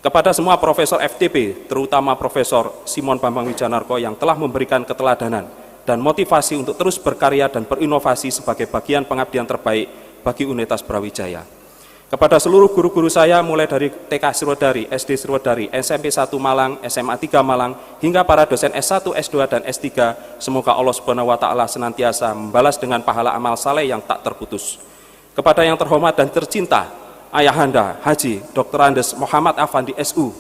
Kepada semua profesor FTP, terutama Profesor Simon Bambang Wijanarko yang telah memberikan keteladanan dan motivasi untuk terus berkarya dan berinovasi sebagai bagian pengabdian terbaik bagi Universitas Brawijaya. Kepada seluruh guru-guru saya mulai dari TK Sirwedari, SD Sirwedari, SMP 1 Malang, SMA 3 Malang, hingga para dosen S1, S2, dan S3, semoga Allah Subhanahu wa Ta'ala senantiasa membalas dengan pahala amal saleh yang tak terputus. Kepada yang terhormat dan tercinta, Ayahanda Haji Dr. Andes Muhammad Afandi SU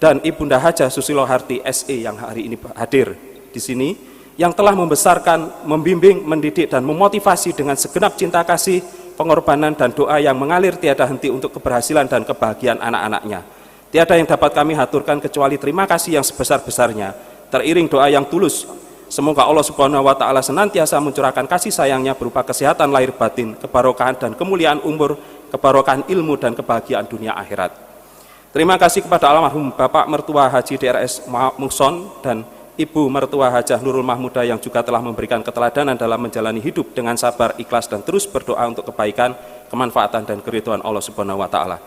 dan Ibunda Haja Susilo Harti SE yang hari ini hadir di sini, yang telah membesarkan, membimbing, mendidik, dan memotivasi dengan segenap cinta kasih, pengorbanan, dan doa yang mengalir tiada henti untuk keberhasilan dan kebahagiaan anak-anaknya. Tiada yang dapat kami haturkan kecuali terima kasih yang sebesar-besarnya, teriring doa yang tulus. Semoga Allah Subhanahu wa Ta'ala senantiasa mencurahkan kasih sayangnya berupa kesehatan lahir batin, kebarokahan dan kemuliaan umur, kebarokahan ilmu, dan kebahagiaan dunia akhirat. Terima kasih kepada almarhum Bapak Mertua Haji DRS Muhson dan Ibu Mertua Hajah Nurul Mahmuda yang juga telah memberikan keteladanan dalam menjalani hidup dengan sabar, ikhlas, dan terus berdoa untuk kebaikan, kemanfaatan, dan keridhaan Allah Subhanahu wa Ta'ala.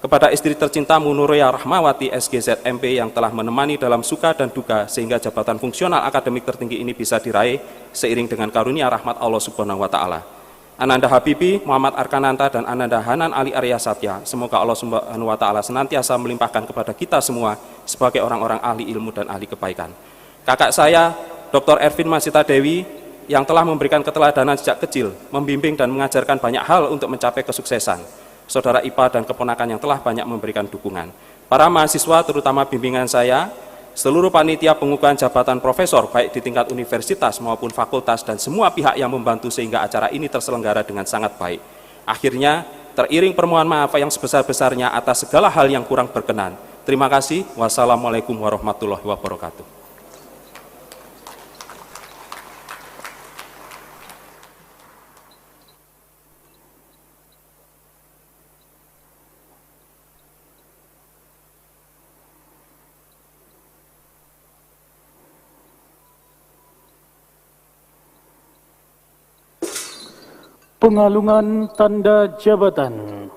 Kepada istri tercinta Munuria Rahmawati SGZ MP yang telah menemani dalam suka dan duka sehingga jabatan fungsional akademik tertinggi ini bisa diraih seiring dengan karunia rahmat Allah Subhanahu wa Ta'ala. Ananda Habibi, Muhammad Arkananta, dan Ananda Hanan Ali Arya Satya, semoga Allah Subhanahu wa Ta'ala senantiasa melimpahkan kepada kita semua sebagai orang-orang ahli ilmu dan ahli kebaikan. Kakak saya, Dr. Ervin Masita Dewi, yang telah memberikan keteladanan sejak kecil, membimbing dan mengajarkan banyak hal untuk mencapai kesuksesan. saudara IPA dan keponakan yang telah banyak memberikan dukungan, para mahasiswa terutama bimbingan saya, seluruh panitia pengukuhan jabatan profesor baik di tingkat universitas maupun fakultas dan semua pihak yang membantu sehingga acara ini terselenggara dengan sangat baik. Akhirnya, teriring permohonan maaf yang sebesar-besarnya atas segala hal yang kurang berkenan. Terima kasih. Wassalamualaikum warahmatullahi wabarakatuh. Pengalungan tanda jabatan.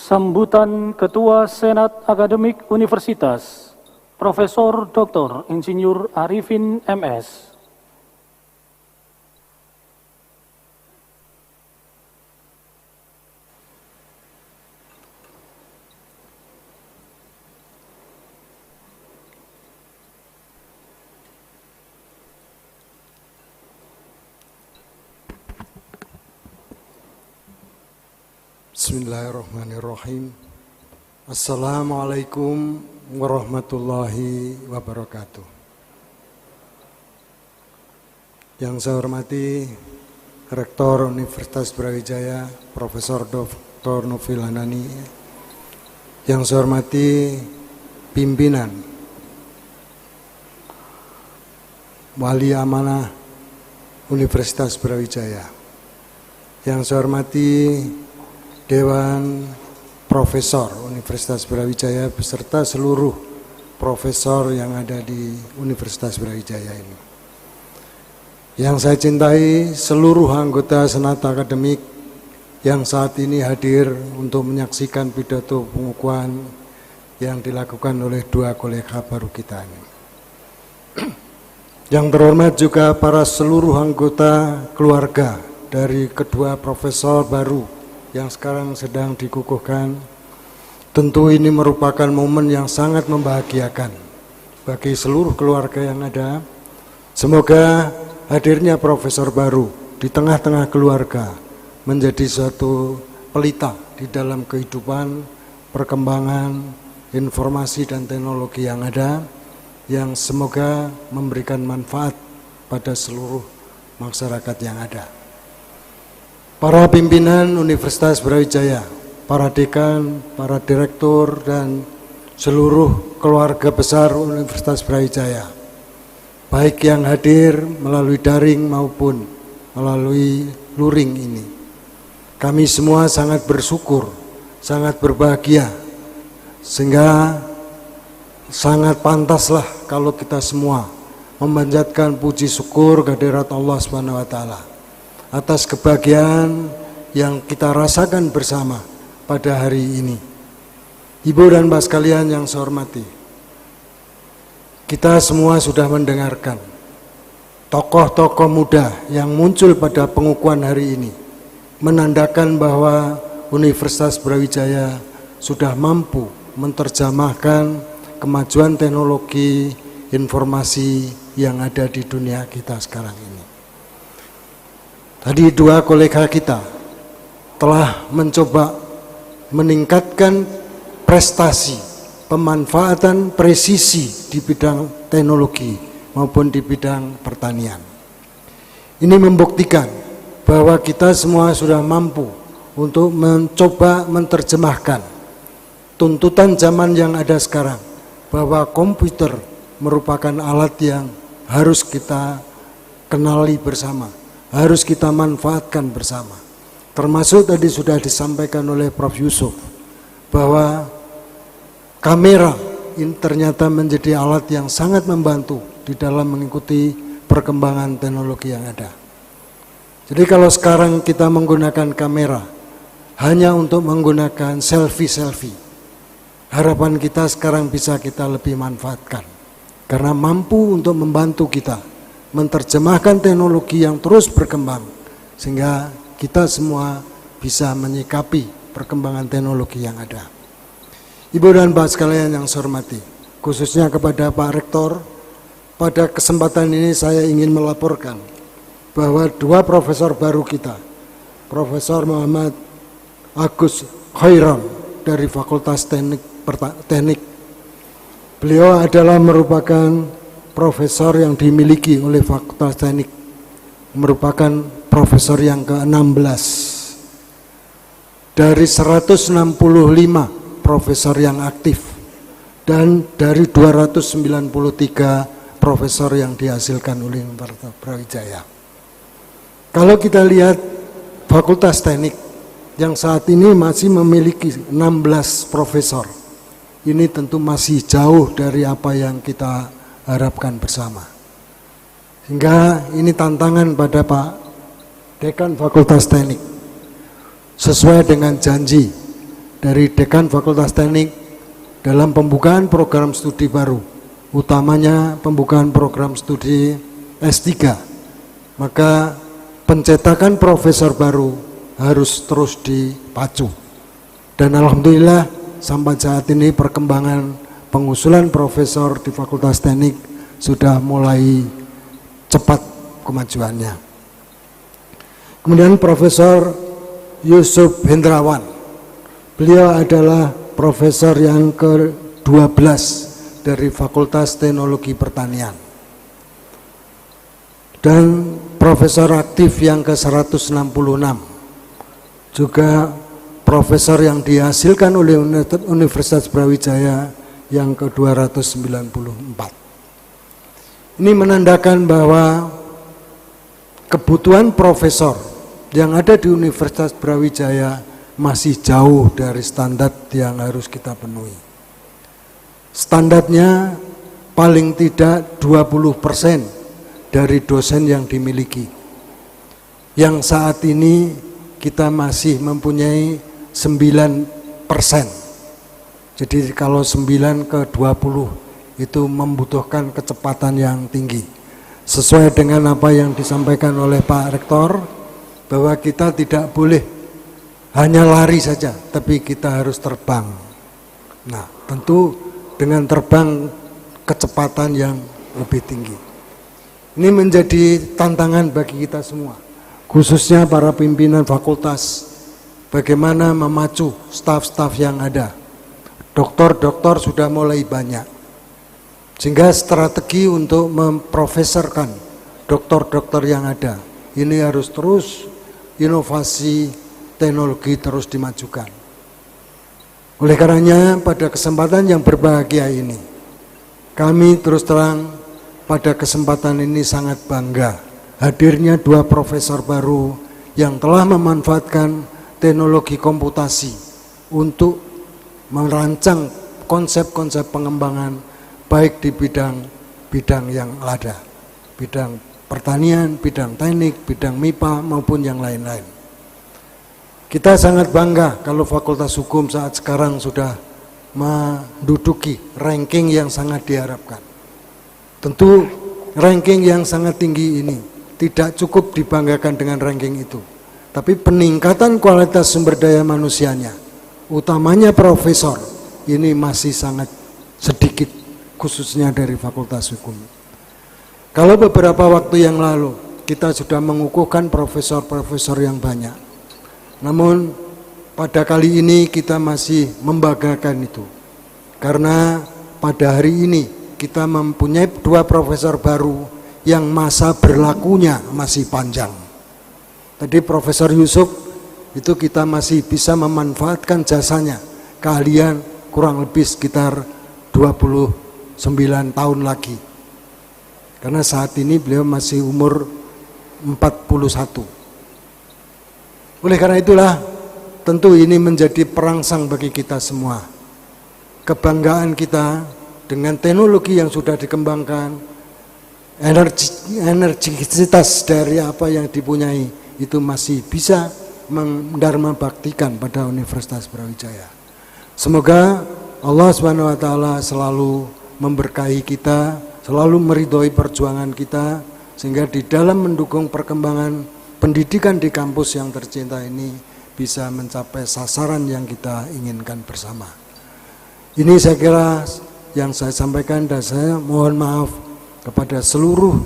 Sambutan Ketua Senat Akademik Universitas, Profesor Dr. Insinyur Arifin MS. Bismillahirrahmanirrahim. Assalamualaikum warahmatullahi wabarakatuh. Yang saya hormati Rektor Universitas Brawijaya, Profesor Dr. Nufil Hanani. Yang saya hormati pimpinan Wali Amanah Universitas Brawijaya. Yang saya hormati Dewan Profesor Universitas Brawijaya beserta seluruh profesor yang ada di Universitas Brawijaya ini. Yang saya cintai seluruh anggota Senat Akademik yang saat ini hadir untuk menyaksikan pidato pengukuhan yang dilakukan oleh dua kolega baru kita ini. Yang terhormat juga para seluruh anggota keluarga dari kedua profesor baru yang sekarang sedang dikukuhkan. Tentu ini merupakan momen yang sangat membahagiakan bagi seluruh keluarga yang ada. Semoga hadirnya profesor baru di tengah-tengah keluarga menjadi suatu pelita di dalam kehidupan, perkembangan, informasi dan teknologi yang ada, yang semoga memberikan manfaat pada seluruh masyarakat yang ada. Para pimpinan Universitas Brawijaya, para dekan, para direktur, dan seluruh keluarga besar Universitas Brawijaya, baik yang hadir melalui daring maupun melalui luring ini. Kami semua sangat bersyukur, sangat berbahagia, sehingga sangat pantaslah kalau kita semua memanjatkan puji syukur kehadirat Allah Subhanahu wa taala atas kebahagiaan yang kita rasakan bersama pada hari ini. Ibu dan Bapak sekalian yang saya hormati, kita semua sudah mendengarkan tokoh-tokoh muda yang muncul pada pengukuhan hari ini, menandakan bahwa Universitas Brawijaya sudah mampu menerjemahkan kemajuan teknologi, informasi yang ada di dunia kita sekarang ini. Tadi dua kolega kita telah mencoba meningkatkan prestasi, pemanfaatan presisi di bidang teknologi maupun di bidang pertanian. Ini membuktikan bahwa kita semua sudah mampu untuk mencoba menerjemahkan tuntutan zaman yang ada sekarang, bahwa komputer merupakan alat yang harus kita kenali bersama, harus kita manfaatkan bersama. Termasuk tadi sudah disampaikan oleh Prof. Yusuf bahwa kamera ini ternyata menjadi alat yang sangat membantu di dalam mengikuti perkembangan teknologi yang ada. Jadi kalau sekarang kita menggunakan kamera hanya untuk menggunakan selfie-selfie, harapan kita sekarang bisa kita lebih manfaatkan karena mampu untuk membantu kita menerjemahkan teknologi yang terus berkembang sehingga kita semua bisa menyikapi perkembangan teknologi yang ada. Ibu dan Bapak sekalian yang saya hormati, khususnya kepada Pak Rektor, pada kesempatan ini saya ingin melaporkan bahwa dua profesor baru kita, Profesor Muhammad Agus Khoiron dari Fakultas Teknik. Beliau adalah merupakan profesor yang dimiliki oleh Fakultas Teknik, merupakan profesor yang ke-16 dari 165 profesor yang aktif dan dari 293 profesor yang dihasilkan oleh Universitas Brawijaya. Kalau kita lihat Fakultas Teknik yang saat ini masih memiliki 16 profesor, ini tentu masih jauh dari apa yang kita harapkan bersama. Sehingga ini tantangan pada Pak Dekan Fakultas Teknik. Sesuai dengan janji dari Dekan Fakultas Teknik dalam pembukaan program studi baru, utamanya pembukaan program studi S3, maka pencetakan profesor baru harus terus dipacu. Dan alhamdulillah sampai saat ini perkembangan pengusulan profesor di Fakultas Teknik sudah mulai cepat kemajuannya. Kemudian Profesor Yusuf Hendrawan, beliau adalah profesor yang ke-12 dari Fakultas Teknologi Pertanian dan profesor aktif yang ke-166, juga profesor yang dihasilkan oleh Universitas Brawijaya yang ke-294. Ini menandakan bahwa kebutuhan profesor yang ada di Universitas Brawijaya masih jauh dari standar yang harus kita penuhi. Standarnya paling tidak 20% dari dosen yang dimiliki. Yang saat ini kita masih mempunyai 9%. Jadi kalau 9 ke 20 itu membutuhkan kecepatan yang tinggi. Sesuai dengan apa yang disampaikan oleh Pak Rektor, bahwa kita tidak boleh hanya lari saja, tapi kita harus terbang. Nah, tentu dengan terbang kecepatan yang lebih tinggi. Ini menjadi tantangan bagi kita semua, khususnya para pimpinan fakultas, bagaimana memacu staf-staf yang ada. Doktor-doktor sudah mulai banyak, sehingga strategi untuk memprofesorkan doktor-doktor yang ada, ini harus terus inovasi teknologi terus dimajukan. Oleh karenanya pada kesempatan yang berbahagia ini, kami terus terang pada kesempatan ini sangat bangga hadirnya dua profesor baru yang telah memanfaatkan teknologi komputasi untuk merancang konsep-konsep pengembangan baik di bidang yang ada, bidang pertanian, bidang teknik, bidang MIPA maupun yang lain-lain. Kita sangat bangga kalau Fakultas Hukum saat sekarang sudah menduduki ranking yang sangat diharapkan. Tentu ranking yang sangat tinggi ini tidak cukup dibanggakan dengan ranking itu, tapi peningkatan kualitas sumber daya manusianya, utamanya profesor, ini masih sangat sedikit khususnya dari Fakultas Hukum. Kalau beberapa waktu yang lalu kita sudah mengukuhkan profesor-profesor yang banyak, namun pada kali ini kita masih membanggakan itu, karena pada hari ini kita mempunyai 2 profesor baru yang masa berlakunya masih panjang. Tadi Profesor Yusuf itu kita masih bisa memanfaatkan jasanya, keahlian kurang lebih sekitar 29 tahun lagi. Karena saat ini beliau masih umur 41. Oleh karena itulah tentu ini menjadi perangsang bagi kita semua. Kebanggaan kita dengan teknologi yang sudah dikembangkan, energisitas dari apa yang dipunyai itu masih bisa mendharma baktikan pada Universitas Brawijaya. Semoga Allah SWT selalu memberkahi kita, selalu meridhoi perjuangan kita, sehingga di dalam mendukung perkembangan pendidikan di kampus yang tercinta ini bisa mencapai sasaran yang kita inginkan bersama. Ini saya kira yang saya sampaikan, dan saya mohon maaf kepada seluruh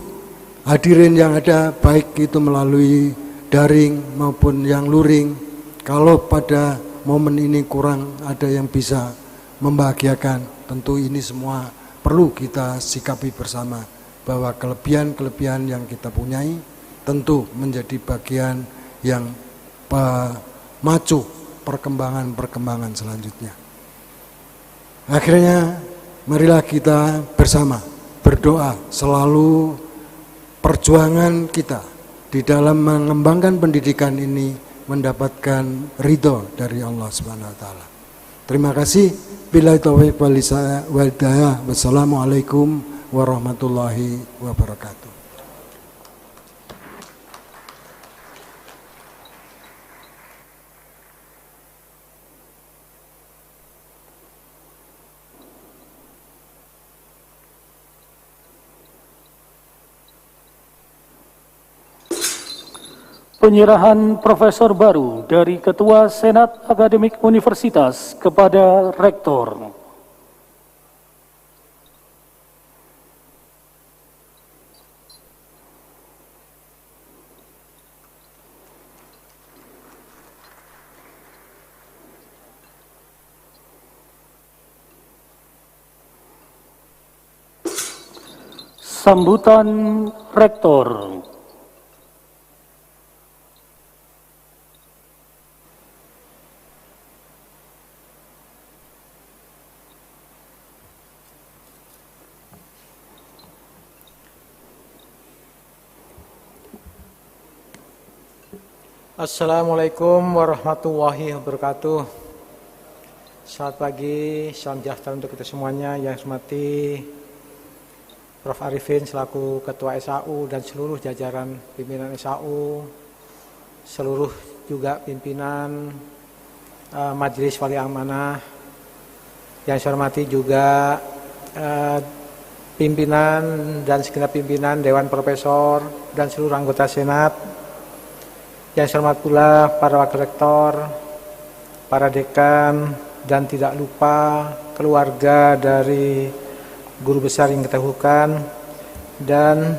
hadirin yang ada, baik itu melalui daring maupun yang luring. Kalau pada momen ini kurang ada yang bisa membahagiakan, tentu ini semua perlu kita sikapi bersama, bahwa kelebihan-kelebihan yang kita punyai tentu menjadi bagian yang memacu perkembangan-perkembangan selanjutnya. Akhirnya marilah kita bersama berdoa selalu perjuangan kita di dalam mengembangkan pendidikan ini mendapatkan ridho dari Allah SWT. Terima kasih. Billahi taufiq wal hidayah. Wassalamualaikum warahmatullahi wabarakatuh. Penyerahan profesor baru dari Ketua Senat Akademik Universitas kepada Rektor. Sambutan Rektor. Assalamualaikum warahmatullahi wabarakatuh. Selamat pagi, salam sejahtera untuk kita semuanya. Yang saya hormati Prof. Arifin selaku Ketua SAU dan seluruh jajaran pimpinan SAU, seluruh juga pimpinan Majelis Wali Amanah. Yang saya hormati juga pimpinan dan segenap pimpinan Dewan Profesor dan seluruh anggota Senat. Yang saya hormat pula para wakil rektor, para dekan, dan tidak lupa keluarga dari guru besar yang kita dahulukan, dan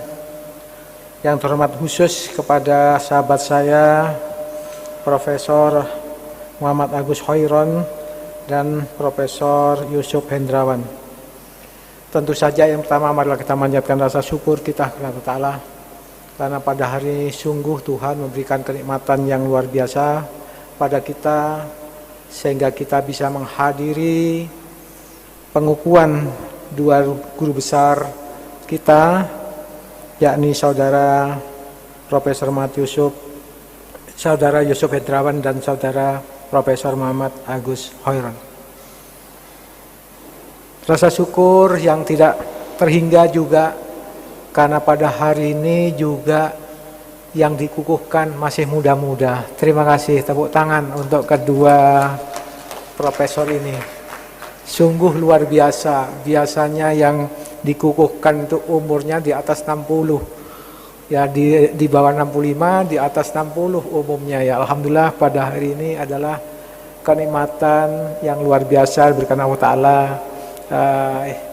yang terhormat khusus kepada sahabat saya Profesor Muhammad Agus Khoiron dan Profesor Yusuf Hendrawan. Tentu saja yang pertama marilah kita manjatkan rasa syukur kita kepada Allah Ta'ala, karena pada hari ini sungguh Tuhan memberikan kenikmatan yang luar biasa pada kita, sehingga kita bisa menghadiri pengukuhan 2 guru besar kita, yakni Saudara Profesor Muhammad Yusuf, Saudara Yusuf Hendrawan, dan Saudara Profesor Muhammad Agus Khoiron. Rasa syukur yang tidak terhingga juga karena pada hari ini juga yang dikukuhkan masih muda-muda. Terima kasih, tepuk tangan untuk kedua profesor ini. Sungguh luar biasa. Biasanya yang dikukuhkan itu umurnya di atas 60. Ya di bawah 65, di atas 60 umumnya ya. Alhamdulillah pada hari ini adalah kenikmatan yang luar biasa diberikan Allah Ta'ala.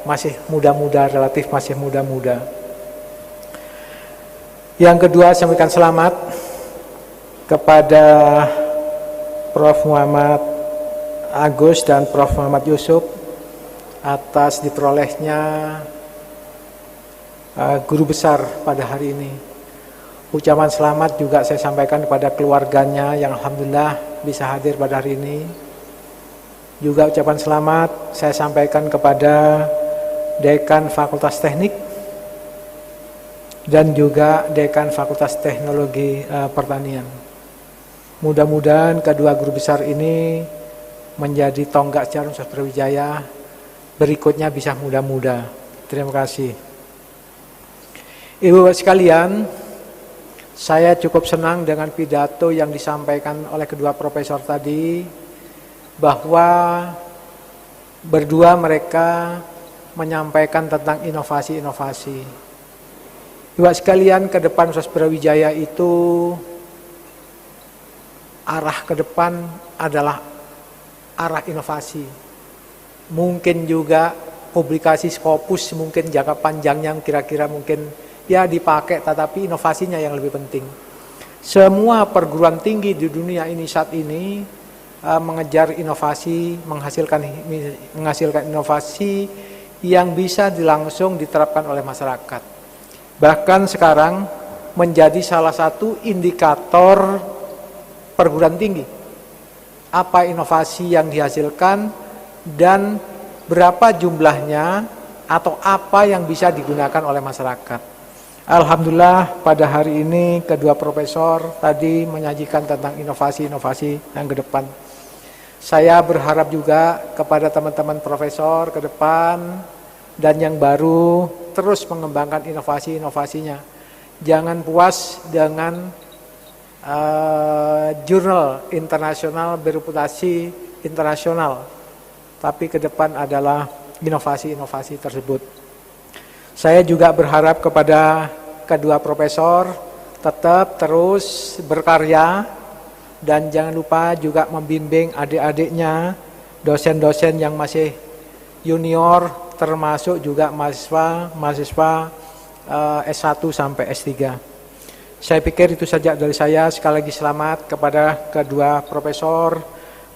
masih muda-muda, relatif masih muda-muda. Yang kedua, saya memberikan selamat kepada Prof. Muhammad Agus dan Prof. Muhammad Yusuf atas diperolehnya guru besar pada hari ini. Ucapan selamat juga saya sampaikan kepada keluarganya yang alhamdulillah bisa hadir pada hari ini. Juga ucapan selamat saya sampaikan kepada Dekan Fakultas Teknik dan juga Dekan Fakultas Teknologi Pertanian. Mudah-mudahan kedua guru besar ini menjadi tonggak jarum Universitas Brawijaya berikutnya bisa muda-muda. Terima kasih. Ibu-ibu sekalian, saya cukup senang dengan pidato yang disampaikan oleh kedua profesor tadi, bahwa berdua mereka menyampaikan tentang inovasi-inovasi. Ibu sekalian, ke depan Universitas Brawijaya itu arah ke depan adalah arah inovasi. Mungkin juga publikasi Scopus mungkin jangka panjangnya kira-kira mungkin ya dipakai, tetapi inovasinya yang lebih penting. Semua perguruan tinggi di dunia ini saat ini mengejar inovasi, menghasilkan inovasi yang bisa langsung diterapkan oleh masyarakat. Bahkan sekarang menjadi salah satu indikator perguruan tinggi. Apa inovasi yang dihasilkan dan berapa jumlahnya atau apa yang bisa digunakan oleh masyarakat. Alhamdulillah pada hari ini kedua profesor tadi menyajikan tentang inovasi-inovasi yang ke depan. Saya berharap juga kepada teman-teman profesor ke depan dan yang baru terus mengembangkan inovasi-inovasinya. Jangan puas dengan jurnal internasional bereputasi internasional, tapi ke depan adalah inovasi-inovasi tersebut. Saya juga berharap kepada kedua profesor tetap terus berkarya dan jangan lupa juga membimbing adik-adiknya, dosen-dosen yang masih junior, termasuk juga mahasiswa S1 sampai S3. Saya pikir itu saja dari saya. Sekali lagi selamat kepada kedua profesor.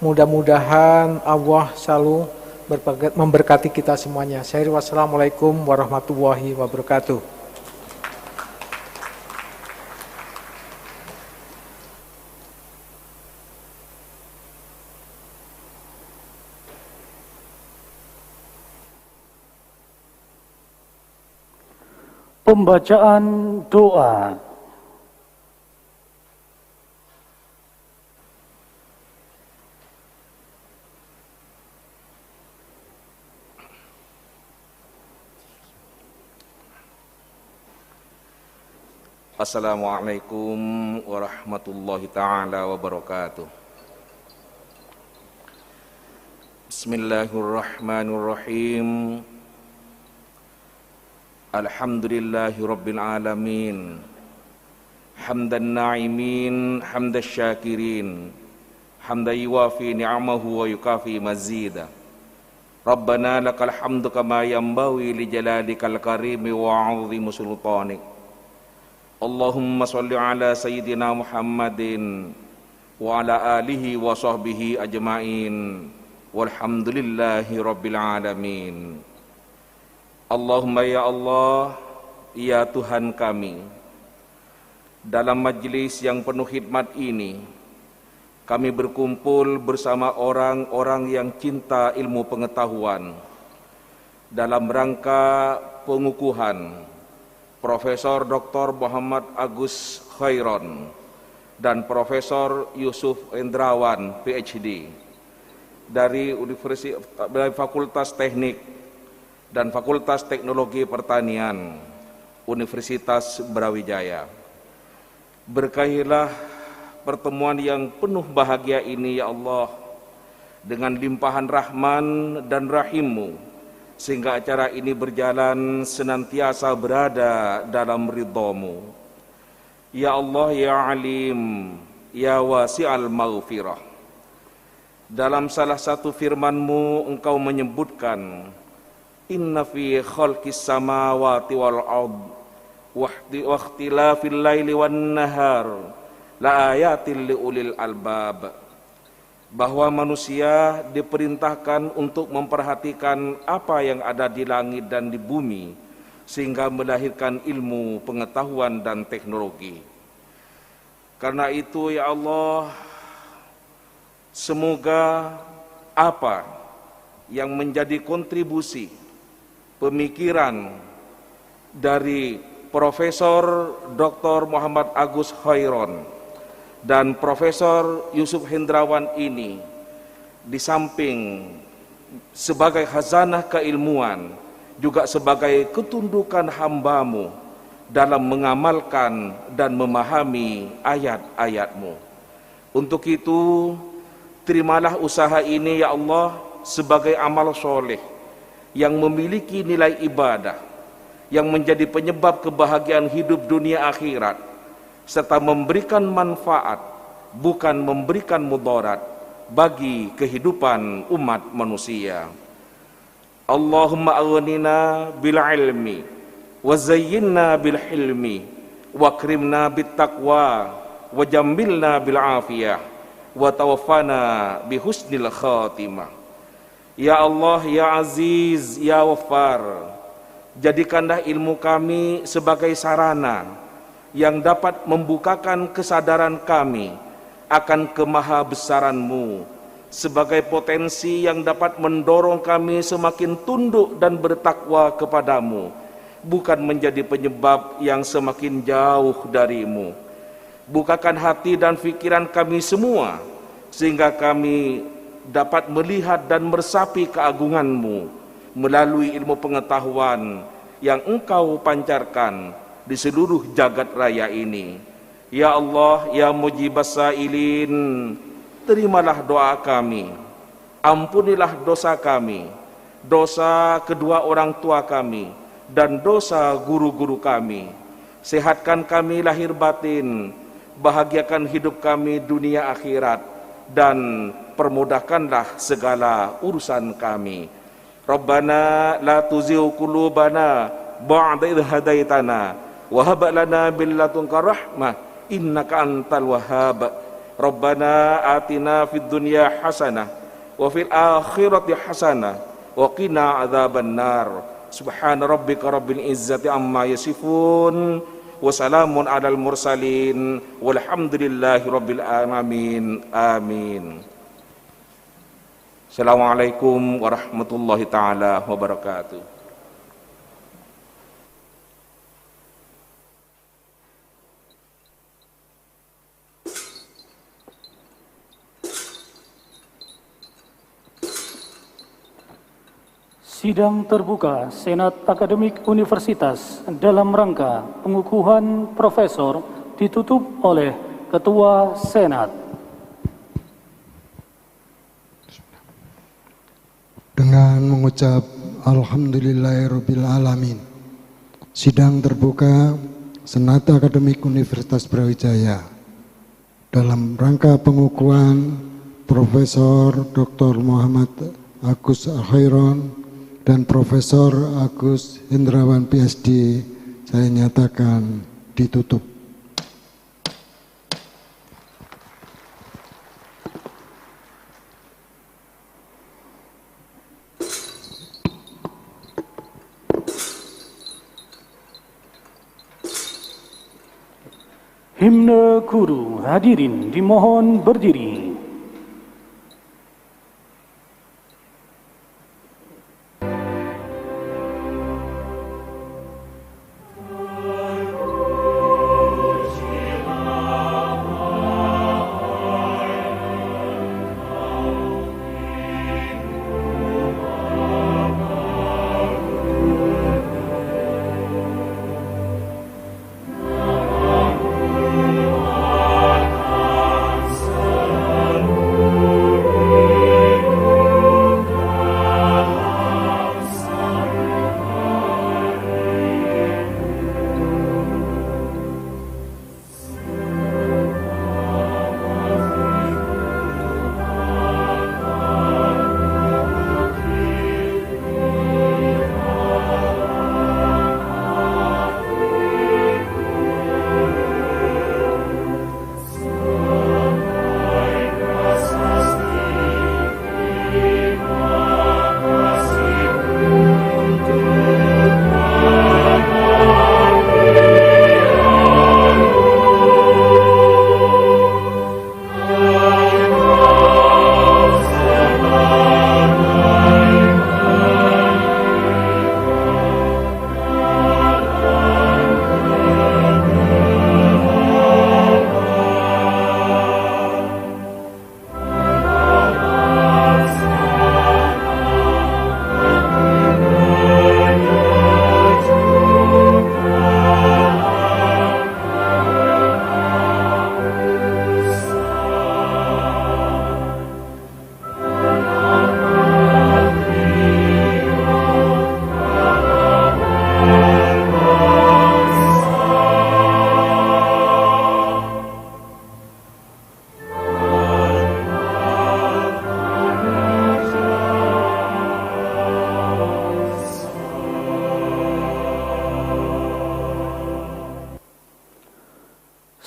Mudah-mudahan Allah selalu memberkati kita semuanya. Wassalamualaikum warahmatullahi wabarakatuh. Pembacaan doa. Assalamualaikum warahmatullahi ta'ala wabarakatuh. Bismillahirrahmanirrahim. Alhamdulillahi rabbil alamin. Hamdan na'imin, hamdan syakirin, hamdan yuwafi ni'amahu wa yukafi mazida. Rabbana lakal hamdu kama yanbawi li jalalikal karimi wa 'azimi sultanik. Allahumma salli ala sayyidina Muhammadin wa ala alihi wa sahbihi ajma'in walhamdulillahi rabbil alamin. Allahumma ya Allah, ya Tuhan kami, dalam majlis yang penuh khidmat ini kami berkumpul bersama orang-orang yang cinta ilmu pengetahuan dalam rangka pengukuhan Profesor Dr. Muhammad Agus Khairon dan Profesor Yusuf Endrawan PhD dari Fakultas Teknik dan Fakultas Teknologi Pertanian Universitas Brawijaya. Berkahilah pertemuan yang penuh bahagia ini ya Allah, dengan limpahan rahman dan rahim-Mu, sehingga acara ini berjalan senantiasa berada dalam ridha-Mu. Ya Allah, ya Alim, ya Wasi'al Maghfirah. Dalam salah satu firman-Mu Engkau menyebutkan Inna fi khalqis samawati wal ard wa ikhtilafil laili wan nahar la ayatil liulil albab. Bahwa manusia diperintahkan untuk memperhatikan apa yang ada di langit dan di bumi sehingga melahirkan ilmu, pengetahuan dan teknologi. Karena itu ya Allah, semoga apa yang menjadi kontribusi pemikiran dari Profesor Dr. Muhammad Agus Khoiron dan Profesor Yusuf Hendrawan ini, di samping sebagai khazanah keilmuan, juga sebagai ketundukan hamba-Mu dalam mengamalkan dan memahami ayat-ayat-Mu. Untuk itu, terimalah usaha ini ya Allah sebagai amal soleh yang memiliki nilai ibadah, yang menjadi penyebab kebahagiaan hidup dunia akhirat, serta memberikan manfaat, bukan memberikan mudarat bagi kehidupan umat manusia. Allahumma aghnina bil ilmi wa zayyinna bil hilmi wa akrimna bit taqwa wa jammilna bil afiyah wa tawaffana bi husnil khatimah. Ya Allah, ya Aziz, ya Ghaffar, jadikanlah ilmu kami sebagai sarana yang dapat membukakan kesadaran kami akan kemahabesaran-Mu, sebagai potensi yang dapat mendorong kami semakin tunduk dan bertakwa kepadamu, bukan menjadi penyebab yang semakin jauh darimu. Bukakan hati dan pikiran kami semua, sehingga kami dapat melihat dan meresapi keagungan-Mu melalui ilmu pengetahuan yang Engkau pancarkan di seluruh jagat raya ini. Ya Allah, ya mujibas sailin, terimalah doa kami, ampunilah dosa kami, dosa kedua orang tua kami, dan dosa guru-guru kami. Sehatkan kami lahir batin, bahagiakan hidup kami dunia akhirat, dan permudahkanlah segala urusan kami. Rabbana la tuzigh qulubana ba'da idh hadaitana wa hab lana min ladunka rahmah innaka antal wahhab. Rabbana atina fid dunya hasanah wa fil akhirati hasanah wa qina adzabannar. Subhana rabbika rabbil izzati amma yasifun wa salamun alal mursalin walhamdulillahi rabbil alamin. Amin. Assalamualaikum warahmatullahi taala wabarakatuh. Sidang terbuka Senat Akademik Universitas dalam rangka pengukuhan profesor ditutup oleh Ketua Senat. Dengan mengucap Alhamdulillahirabbil alamin. Sidang terbuka Senat Akademik Universitas Brawijaya dalam rangka pengukuhan Profesor Dr. Muhammad Agus Khoiron dan Profesor Agus Hendrawan PhD saya nyatakan ditutup. Himne Guru, hadirin dimohon berdiri. Amen.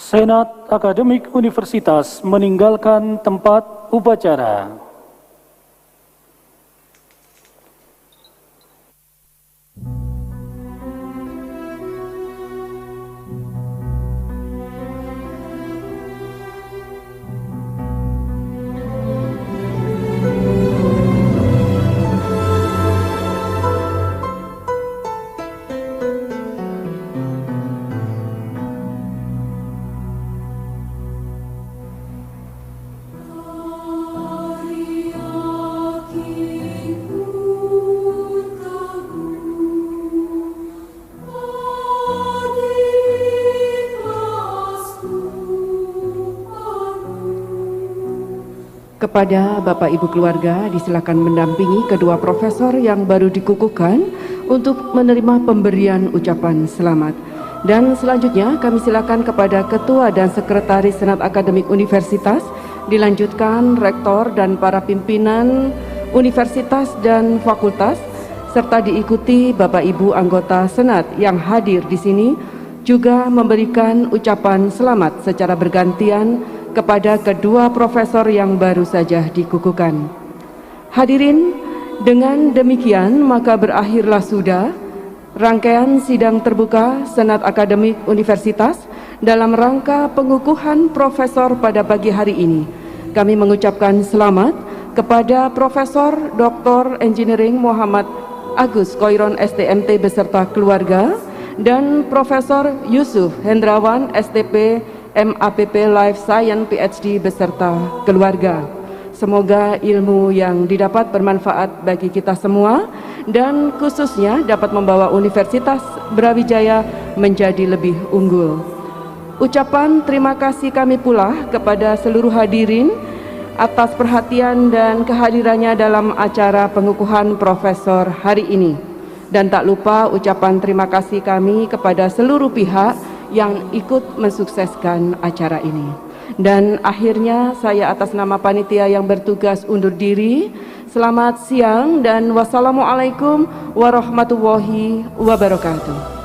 Senat Akademik Universitas meninggalkan tempat upacara. Kepada Bapak Ibu keluarga disilakan mendampingi kedua profesor yang baru dikukuhkan untuk menerima pemberian ucapan selamat. Dan selanjutnya kami silakan kepada Ketua dan Sekretaris Senat Akademik Universitas, dilanjutkan Rektor dan para pimpinan Universitas dan Fakultas, serta diikuti Bapak Ibu anggota Senat yang hadir di sini juga memberikan ucapan selamat secara bergantian kepada kedua profesor yang baru saja dikukuhkan. Hadirin, dengan demikian maka berakhirlah sudah rangkaian sidang terbuka Senat Akademik Universitas dalam rangka pengukuhan profesor pada pagi hari ini. Kami mengucapkan selamat kepada Profesor Dr. Engineering Muhammad Agus Khoiron STMT beserta keluarga dan Profesor Yusuf Hendrawan STP MAPP Life Science PhD beserta keluarga. Semoga ilmu yang didapat bermanfaat bagi kita semua dan khususnya dapat membawa Universitas Brawijaya menjadi lebih unggul. Ucapan terima kasih kami pula kepada seluruh hadirin atas perhatian dan kehadirannya dalam acara pengukuhan profesor hari ini. Dan tak lupa ucapan terima kasih kami kepada seluruh pihak yang ikut mensukseskan acara ini. Dan akhirnya saya atas nama panitia yang bertugas undur diri. Selamat siang dan wassalamualaikum warahmatullahi wabarakatuh.